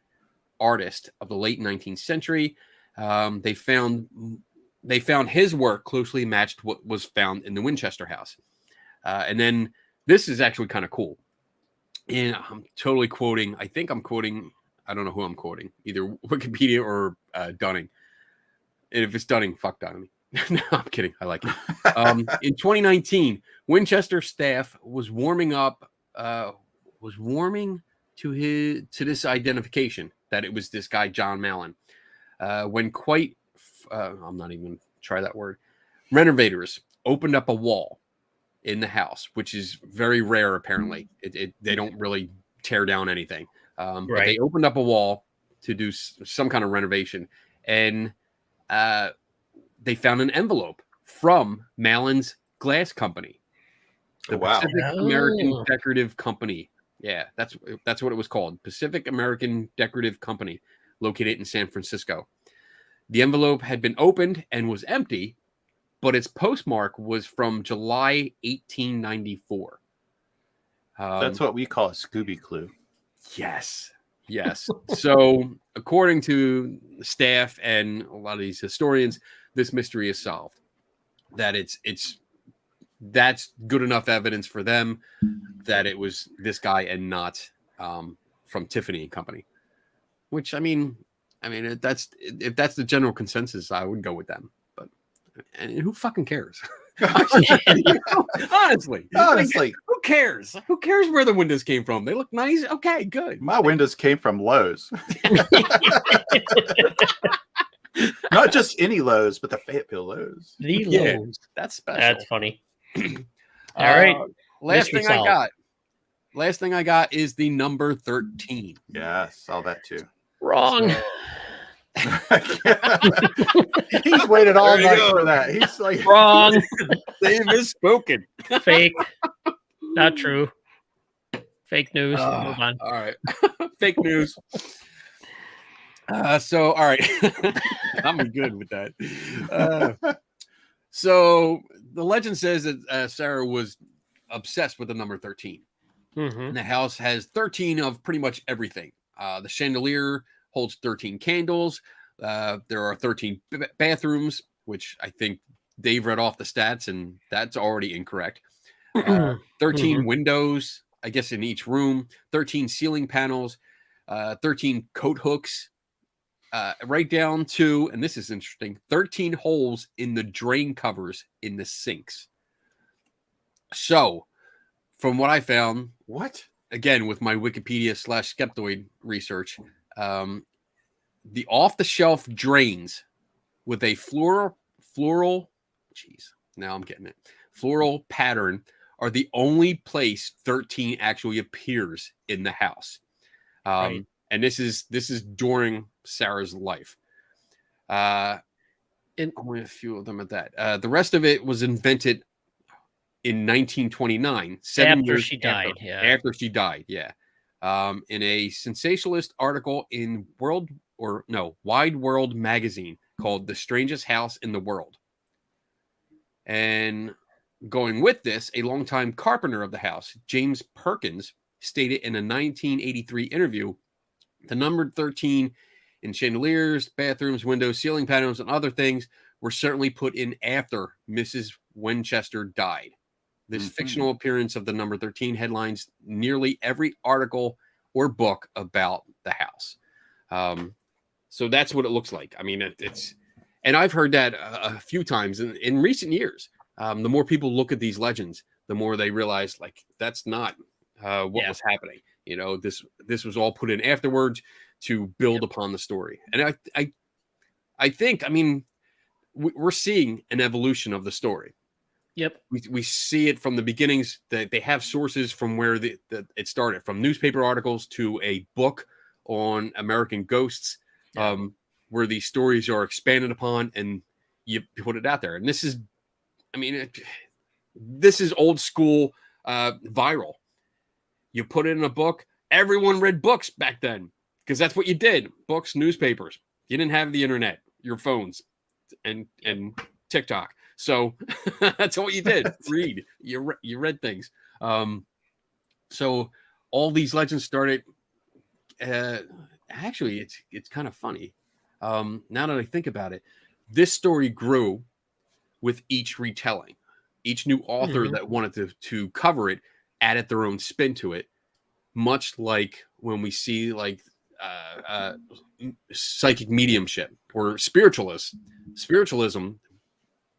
artist of the late 19th century. They found his work closely matched what was found in the Winchester House. And then this is actually kind of cool. And I'm totally quoting, I think I'm quoting, I don't know who I'm quoting, either Wikipedia or Dunning. And if it's Dunning, fuck Dunning. No, I'm kidding. I like it. In 2019, Winchester staff was warming to this identification that it was this guy, John Mallon. When I'm not even try that word. Renovators opened up a wall in the house, which is very rare. Apparently, they don't really tear down anything. But they opened up a wall to do some kind of renovation, and they found an envelope from Mallon's Glass Company, the Pacific American Decorative Company. Yeah, that's what it was called, Pacific American Decorative Company, located in San Francisco. The envelope had been opened and was empty, but its postmark was from July 1894. That's what we call a Scooby Clue. Yes. So, according to staff and a lot of these historians, this mystery is solved. That that's good enough evidence for them that it was this guy and not from Tiffany and Company. Which, I mean, if that's the general consensus, I would go with them. But who fucking cares? Honestly, like, who cares? Who cares where the windows came from? They look nice. Okay, good. My windows came from Lowe's. Not just any Lowe's, but the Fayetteville Lowe's. The Lowe's. That's special. That's funny. All right. Last thing I got is the number 13. Yeah, saw that too. Wrong. He's waited all night for that. He's like, wrong. They've spoken. Fake. Not true. Fake news. Move on. All right. Fake news. So, all right. I'm good with that. So the legend says that Sarah was obsessed with the number 13. And the house has 13 of pretty much everything. The chandelier holds 13 candles. There are 13 bathrooms, which I think Dave read off the stats, and that's already incorrect. 13 windows, I guess, in each room. 13 ceiling panels. 13 coat hooks. Right down to, and this is interesting, 13 holes in the drain covers in the sinks. So, from what I found, again, with my Wikipedia / Skeptoid research, the off-the-shelf drains with a floral pattern are the only place 13 actually appears in the house. And this is during Sarah's life. And only a few of them at that. The rest of it was invented in 1929, after she died. After she died, yeah. In a sensationalist article in Wide World magazine called "The Strangest House in the World." And going with this, a longtime carpenter of the house, James Perkins, stated in a 1983 interview, the number 13 in chandeliers, bathrooms, windows, ceiling panels, and other things were certainly put in after Mrs. Winchester died. This fictional appearance of the number 13 headlines nearly every article or book about the house. So that's what it looks like. I mean, it's, and I've heard that a few times in recent years. The more people look at these legends, the more they realize like that's not what was happening. You know, this was all put in afterwards to build upon the story. And I think, I mean, we're seeing an evolution of the story. Yep. We see it from the beginnings that they have sources from where it started, from newspaper articles to a book on American ghosts, where these stories are expanded upon and you put it out there. And this is, I mean, this is old school viral. You put it in a book. Everyone read books back then because that's what you did. Books, newspapers. You didn't have the internet, your phones, and TikTok. So that's what you did. Read. You read things. So all these legends started. Actually, it's kind of funny. Now that I think about it, this story grew with each retelling. Each new author that wanted to cover it added their own spin to it, much like when we see like psychic mediumship or spiritualism.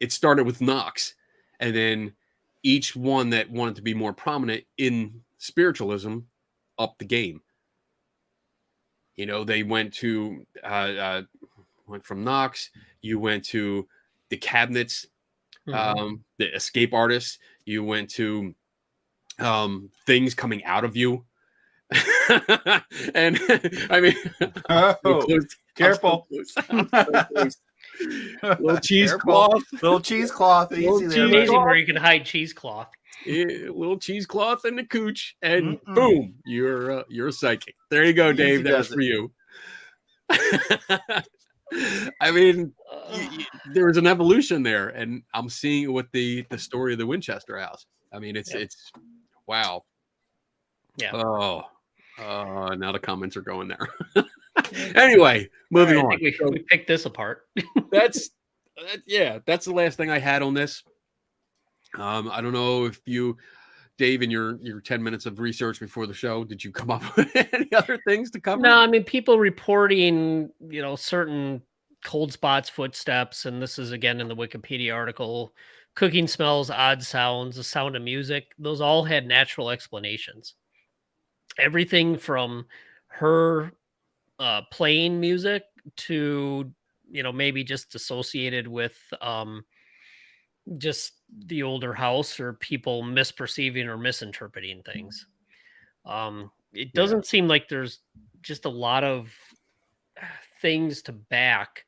It started with Knox, and then each one that wanted to be more prominent in spiritualism upped the game. You know, they went from Knox. You went to the cabinets, the escape artists. You went to things coming out of you. And I mean, careful. Little cheesecloth. Little cheesecloth. Easy there. Amazing where you can hide cheesecloth. Yeah, little cheesecloth and the cooch, and boom, you're a psychic. There you go, Dave. That was for you. I mean, there was an evolution there, and I'm seeing it with the story of the Winchester House. I mean, it's wow. Yeah. Oh, now the comments are going there. Anyway, moving on. I think we picked this apart. That's the last thing I had on this. I don't know if you, Dave, in your 10 minutes of research before the show, did you come up with any other things to cover? No, I mean, people reporting, certain cold spots, footsteps, and this is again in the Wikipedia article, cooking smells, odd sounds, the sound of music, those all had natural explanations. Everything from her playing music to, maybe just associated with just the older house or people misperceiving or misinterpreting things. It doesn't seem like there's just a lot of things to back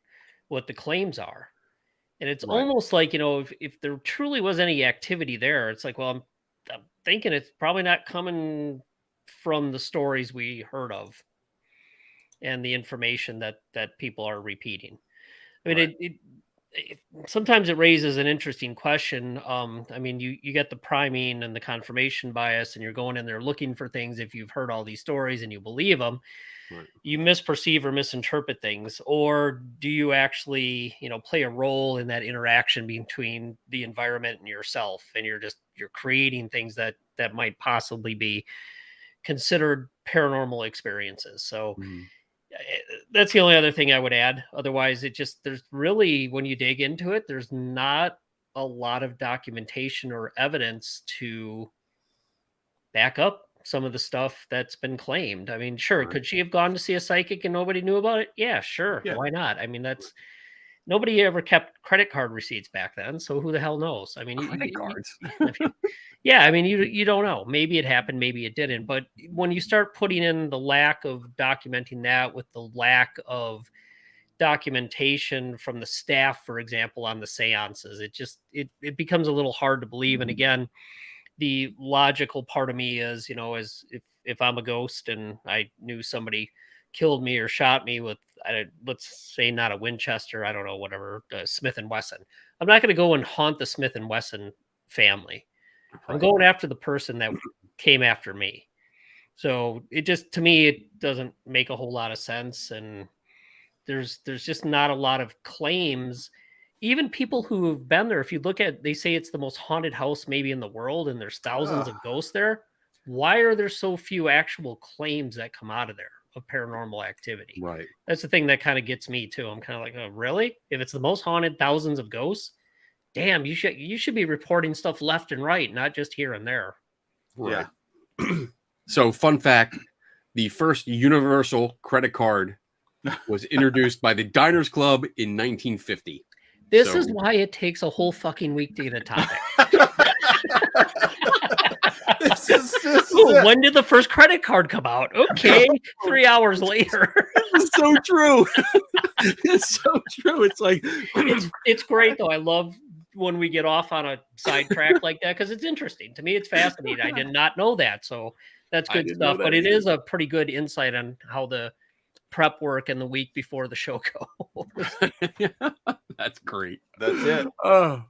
what the claims are. And it's almost like, if there truly was any activity there, it's like, well, I'm thinking it's probably not coming from the stories we heard of and the information that people are repeating. I mean, it sometimes it raises an interesting question. I mean, you get the priming and the confirmation bias, and you're going in there looking for things. If you've heard all these stories and you believe them, you misperceive or misinterpret things, or do you actually, play a role in that interaction between the environment and yourself, and you're creating things that might possibly be considered paranormal experiences. So that's the only other thing I would add. Otherwise, there's really, when you dig into it, there's not a lot of documentation or evidence to back up some of the stuff that's been claimed. I mean, sure, could she have gone to see a psychic and nobody knew about it? Yeah, sure. Yeah. Why not? I mean, nobody ever kept credit card receipts back then, so who the hell knows? I mean, you don't know. Maybe it happened, maybe it didn't. But when you start putting in the lack of documenting that with the lack of documentation from the staff, for example, on the seances, it becomes a little hard to believe. And again, the logical part of me is, as if I'm a ghost and I knew somebody killed me or shot me with, let's say not a Winchester, I don't know, whatever, Smith & Wesson. I'm not going to go and haunt the Smith & Wesson family. I'm going after the person that came after me. So to me, it doesn't make a whole lot of sense. And there's just not a lot of claims. Even people who have been there, if you look at, they say it's the most haunted house maybe in the world, and there's thousands of ghosts there. why are there so few actual claims that come out of there of paranormal activity? Right. That's the thing that kind of gets me too. I'm kind of like, oh, really? If it's the most haunted, thousands of ghosts, damn, you should be reporting stuff left and right, not just here and there. Right. So, fun fact: the first universal credit card was introduced by the Diners Club in 1950. This is why it takes a whole fucking week to get a topic. This is Ooh, when did the first credit card come out? Okay, 3 hours later. It's so true. It's so true. It's like it's great though. I love when we get off on a sidetrack like that because it's interesting. To me, it's fascinating. I did not know that, so that's good stuff. But it is a pretty good insight on how the prep work and the week before the show goes. That's great. That's it. Oh,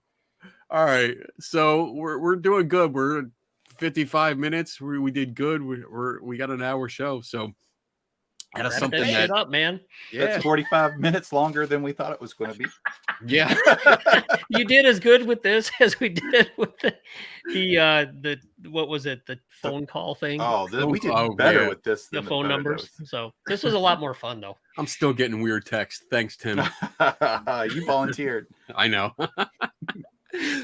all right. So we're doing good. We're 55 minutes. We did good. We got an hour show. So that's something that up, man. Yeah, that's 45 minutes longer than we thought it was going to be. Yeah. You did as good with this as we did with the what was it, the phone call thing? We did better with this the than phone numbers. So this was a lot more fun though. I'm still getting weird texts. Thanks, Tim. You volunteered. I know.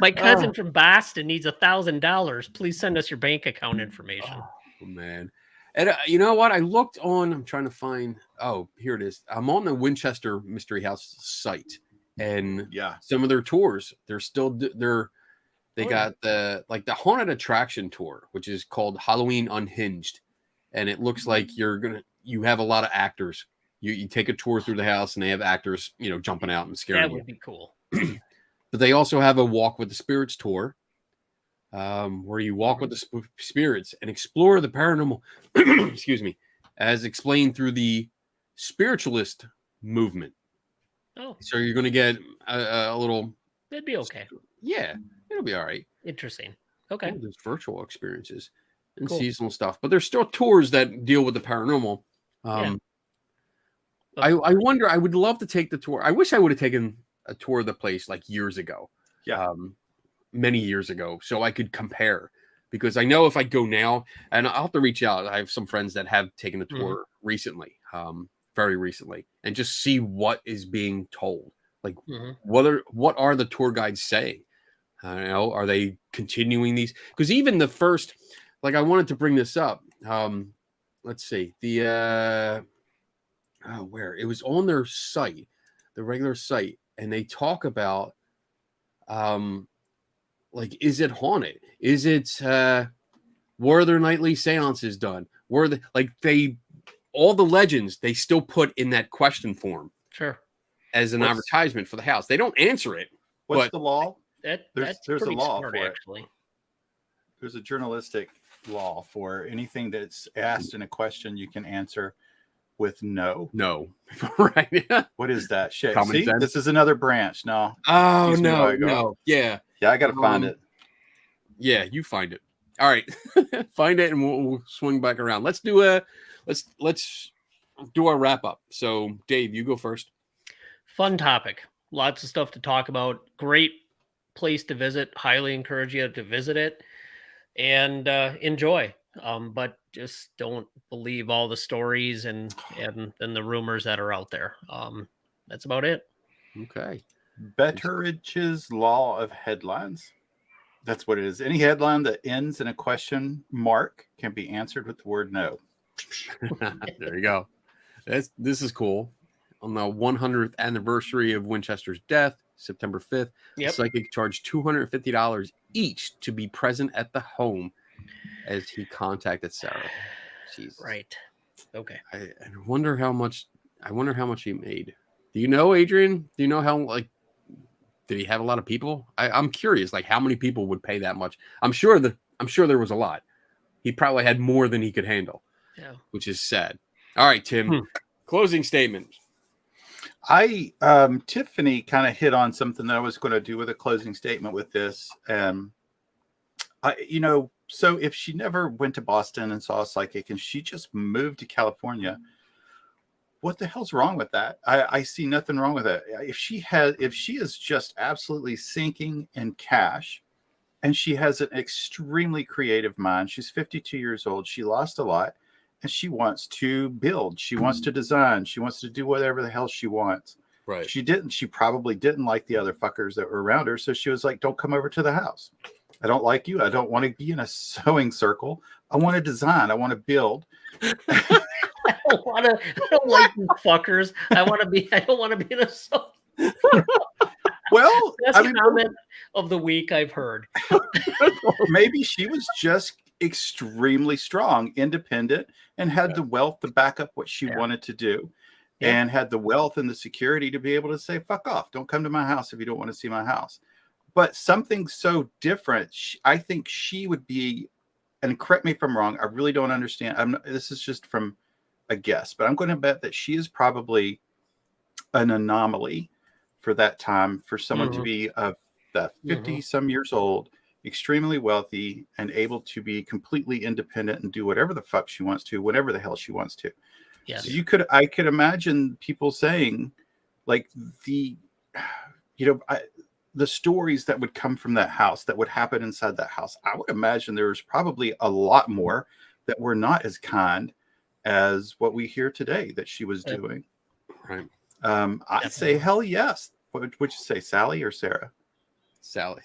My cousin from Boston needs $1,000. Please send us your bank account information. Oh man. And you know what? I looked on, I'm trying to find, here it is. I'm on the Winchester Mystery House site, and some of their tours, they got the haunted attraction tour, which is called Halloween Unhinged. And it looks like you have a lot of actors. You take a tour through the house and they have actors, jumping out and scaring you. That would be cool. But they also have a Walk with the Spirits tour, where you walk with the spirits and explore the paranormal, excuse me, as explained through the spiritualist movement. Oh, so you're going to get a little. It'd be okay. Yeah, it'll be all right. Interesting. Okay. There's virtual experiences and seasonal stuff, but there's still tours that deal with the paranormal. I wonder. I would love to take the tour. I wish I would have taken a tour of the place like years ago. Many years ago, so I could compare, because I know if I go now, and I'll have to reach out. I have some friends that have taken a tour recently, very recently, and just see what is being told. Like, what are the tour guides saying? Are they continuing these? Because even the first, I wanted to bring this up. Let's see, where it was on their site, the regular site, and they talk about, is it haunted? Is it, were there nightly seances done? Were all the legends they still put in that question form. Sure. As an advertisement for the house. They don't answer it. What's the law? There's a law smart, for actually. it. There's a journalistic law for anything that's asked in a question you can answer with no. No. Right. What is that shit? Common See, sense. this is another branch. No. Oh, no. Yeah. Yeah, I got to find it. Yeah, you find it. All right. Find it and we'll swing back around. Let's do our wrap up. So, Dave, you go first. Fun topic. Lots of stuff to talk about. Great place to visit. Highly encourage you to visit it and enjoy. But just don't believe all the stories and the rumors that are out there. That's about it. Okay. Betteridge's law of headlines. That's what it is. Any headline that ends in a question mark can be answered with the word no. There you go. This is cool. On the 100th anniversary of Winchester's death, September 5th, the psychic charged $250 each to be present at the home as he contacted Sarah. Jesus. Right. Okay. I wonder how much he made. Do you know, Adrian? Do you know how, did he have a lot of people? I'm curious, how many people would pay that much? I'm sure there was a lot. He probably had more than he could handle. Yeah. Which is sad. All right, Tim. Closing statement. Tiffany kind of hit on something that I was going to do with a closing statement with this. So if she never went to Boston and saw a psychic and she just moved to California, what the hell's wrong with that? I see nothing wrong with it. If she is just absolutely sinking in cash and she has an extremely creative mind. She's 52 years old. She lost a lot, and she wants to build. She wants to design. She wants to do whatever the hell she wants. Right. She probably didn't like the other fuckers that were around her. So she was like, don't come over to the house. I don't like you. I don't want to be in a sewing circle. I want to design. I want to build. I don't like you fuckers. I don't want to be in a soap. Well, Best comment of the week I've heard. Maybe she was just extremely strong, independent, and had the wealth to back up what she wanted to do. And had the wealth and the security to be able to say, fuck off. Don't come to my house if you don't want to see my house. But something so different, I think she would be, and correct me if I'm wrong, I really don't understand. This is just from a guess, but I'm going to bet that she is probably an anomaly for that time, for someone to be of the 50 some years old, extremely wealthy, and able to be completely independent and do whatever the fuck she wants to, whenever the hell she wants to. Yes. So I could imagine people saying, like, the stories that would come from that house, that would happen inside that house. I would imagine there's probably a lot more that were not as kind as what we hear today that she was doing. Right. I'd say hell yes. What would you say, Sally or Sarah? Sally.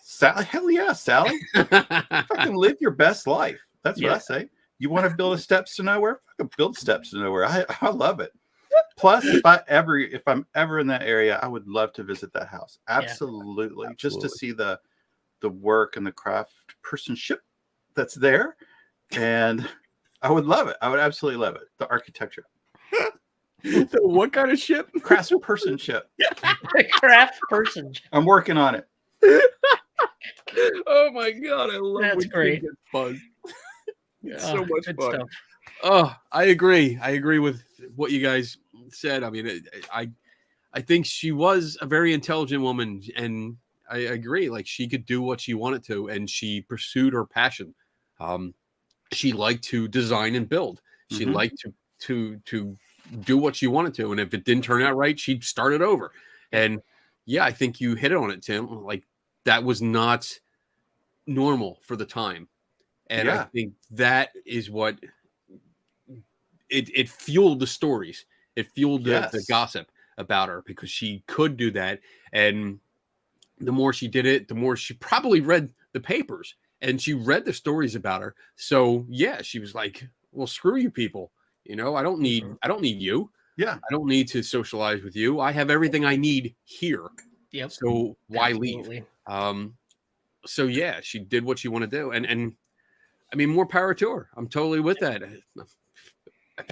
Hell yeah, Sally. Fucking live your best life. That's what I say. You want to build a steps to nowhere? Fucking build steps to nowhere. I love it. Plus, if I'm ever in that area, I would love to visit that house. Absolutely. Just to see the work and the craft personship that's there. And I would love it. I would absolutely love it. The architecture. What kind of ship? Craft personship. Craft person. I'm working on it. Oh my god, I love That's great. Fun. It's so much good fun. stuff. Oh, I agree. I agree with what you guys said. I mean, I think she was a very intelligent woman, and I agree. Like, she could do what she wanted to, and she pursued her passion. She liked to design and build. She liked to do what she wanted to, and if it didn't turn out right, she'd start it over. And yeah, I think you hit it on it, Tim. Like, that was not normal for the time. And I think that is what it fueled the stories. It fueled the gossip about her, because she could do that. And the more she did it, the more she probably read the papers, and she read the stories about her. So yeah, she was like, well, screw you people. You know, I don't need you. Yeah. I don't need to socialize with you. I have everything I need here. Yep. So why Absolutely. leave? So yeah, she did what she wanted to do. And I mean, more power to her. I'm totally with that.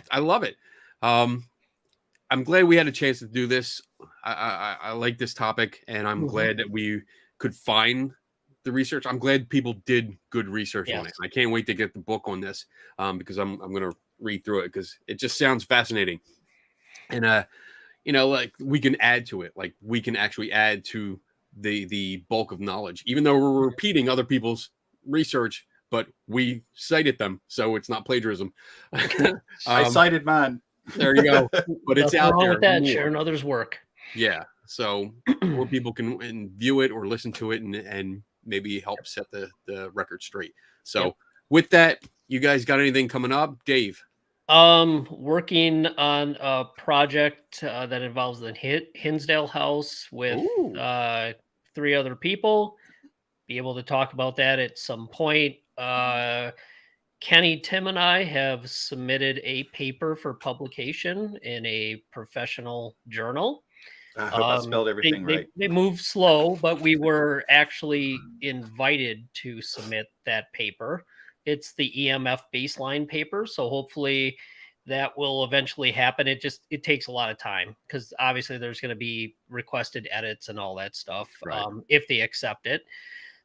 I love it. I'm glad we had a chance to do this. I like this topic, and I'm glad that we could find the research. I'm glad people did good research on it. I can't wait to get the book on this, because I'm going to read through it, because it just sounds fascinating. And you know, like, we can add to it. Like, we can actually add to the bulk of knowledge, even though we're repeating other people's research, but we cited them, so it's not plagiarism. I cited mine. There you go. But it's out there. With that, sharing others' work. Yeah. So more people can view it or listen to it, and maybe help set the record straight. So with that, you guys got anything coming up, Dave? Working on a project that involves the Hinsdale House with 3 other people. Be able to talk about that at some point. Kenny, Tim, and I have submitted a paper for publication in a professional journal. I hope I spelled everything right. They move slow, but we were actually invited to submit that paper. It's the EMF baseline paper, so hopefully that will eventually happen. It takes a lot of time, because obviously there's going to be requested edits and all that stuff, if they accept it.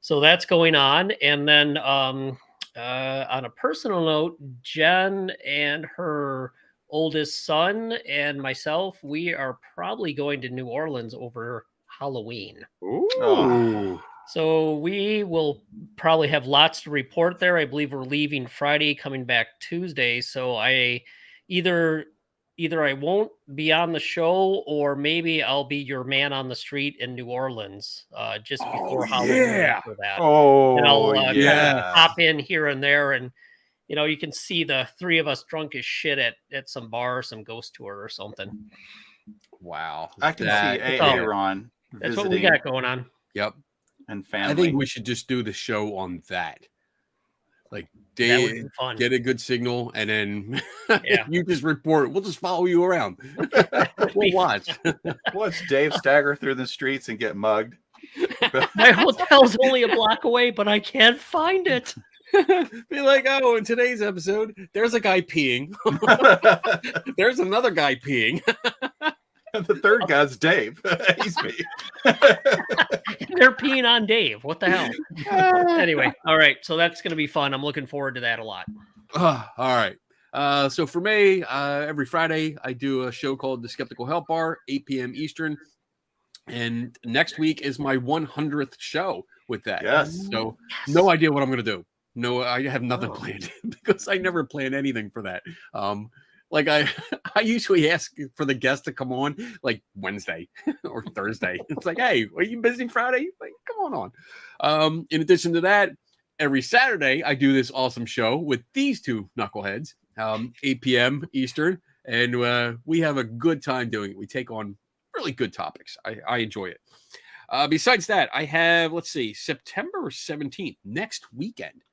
So that's going on. And then on a personal note, Jen and her oldest son and myself, we are probably going to New Orleans over Halloween. Ooh. So we will probably have lots to report there. I believe we're leaving Friday, coming back Tuesday. So I either either I won't be on the show or maybe I'll be your man on the street in New Orleans just before Halloween for that. And I'll kind of hop in here and there, and you can see the three of us drunk as shit at some bar, some ghost tour or something. Wow. I can see Aaron. That's what we got going on. Yep. And family. I think we should just do the show on that. Like, Dave, get a good signal, and then you just report. We'll just follow you around. We'll watch. Watch Dave stagger through the streets and get mugged. My hotel's only a block away, but I can't find it. Be like, oh, in today's episode, there's a guy peeing. There's another guy peeing. And the third guy's Dave. He's me. They're peeing on Dave. What the hell? Anyway, all right. So that's going to be fun. I'm looking forward to that a lot. All right. So for me, every Friday, I do a show called The Skeptical Help Bar, 8 p.m. Eastern. And next week is my 100th show with that. Yes. So no idea what I'm going to do. No, I have nothing planned because I never plan anything for that. Like I usually ask for the guest to come on like Wednesday or Thursday. It's like, hey, are you busy Friday? Like, come on. In addition to that, every Saturday I do this awesome show with these two knuckleheads, 8 p.m. Eastern, and we have a good time doing it. We take on really good topics. I enjoy it. Besides that, I have, September 17th, next weekend.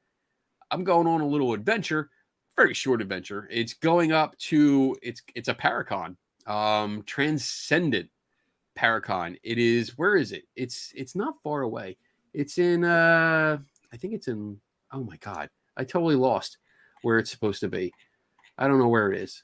I'm going on a little adventure. Very short adventure. It's going up to it's a Paracon, Transcendent Paracon. It is, where is it? It's not far away. It's in I think it's in, oh my god, I totally lost where it's supposed to be. I don't know where it is.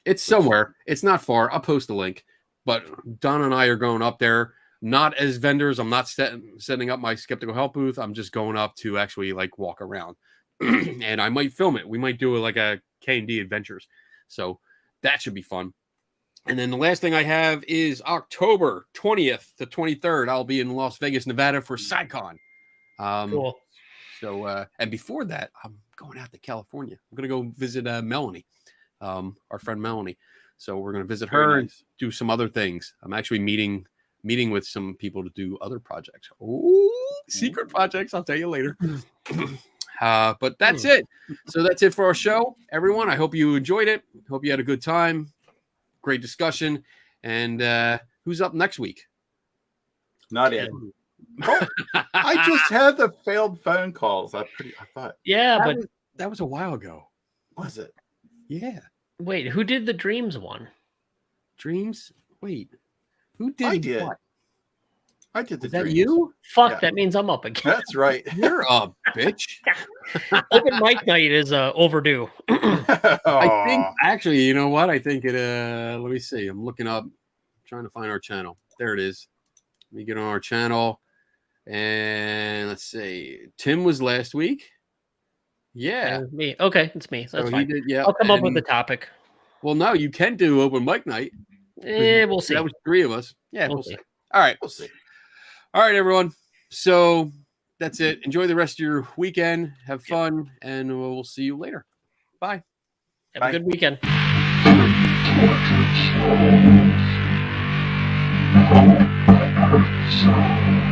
It's somewhere. It's not far. I'll post a link. But Don and I are going up there, not as vendors. I'm not setting up my Skeptical Help booth. I'm just going up to actually walk around. And I might film it. We might do a K&D Adventures. So that should be fun. And then the last thing I have is October 20th to 23rd. I'll be in Las Vegas, Nevada for SciCon. Cool. So, and before that, I'm going out to California. I'm going to go visit Melanie, our friend Melanie. So we're going to visit her and do some other things. I'm actually meeting with some people to do other projects. Ooh, secret projects. I'll tell you later. But that's it. So that's it for our show, everyone. I hope you enjoyed it. Hope you had a good time. Great discussion. And who's up next week? Not yet. Oh, I just had the failed phone calls. I thought. Yeah, that was a while ago. Was it? Yeah. Wait, who did the Dreams one? Dreams? Wait. Who did I did. what? I did the Is that Dreams. you? Fuck, Yeah. that means I'm up again. That's right. You're a bitch. Open mic night is overdue. I think actually, you know what? I think it let me see. I'm looking up, trying to find our channel. There it is. Let me get on our channel. And let's see. Tim was last week. Yeah. Me. Okay, it's me. That's So fine. he did, yeah. I'll come up with the topic. Well, no, you can do open mic night. We'll see. That was 3 of us. Yeah, We'll we'll see. see. All right. We'll see. All right, everyone. So that's it. Enjoy the rest of your weekend. Have fun, and we'll see you later. Bye. Have a good weekend. Portraits.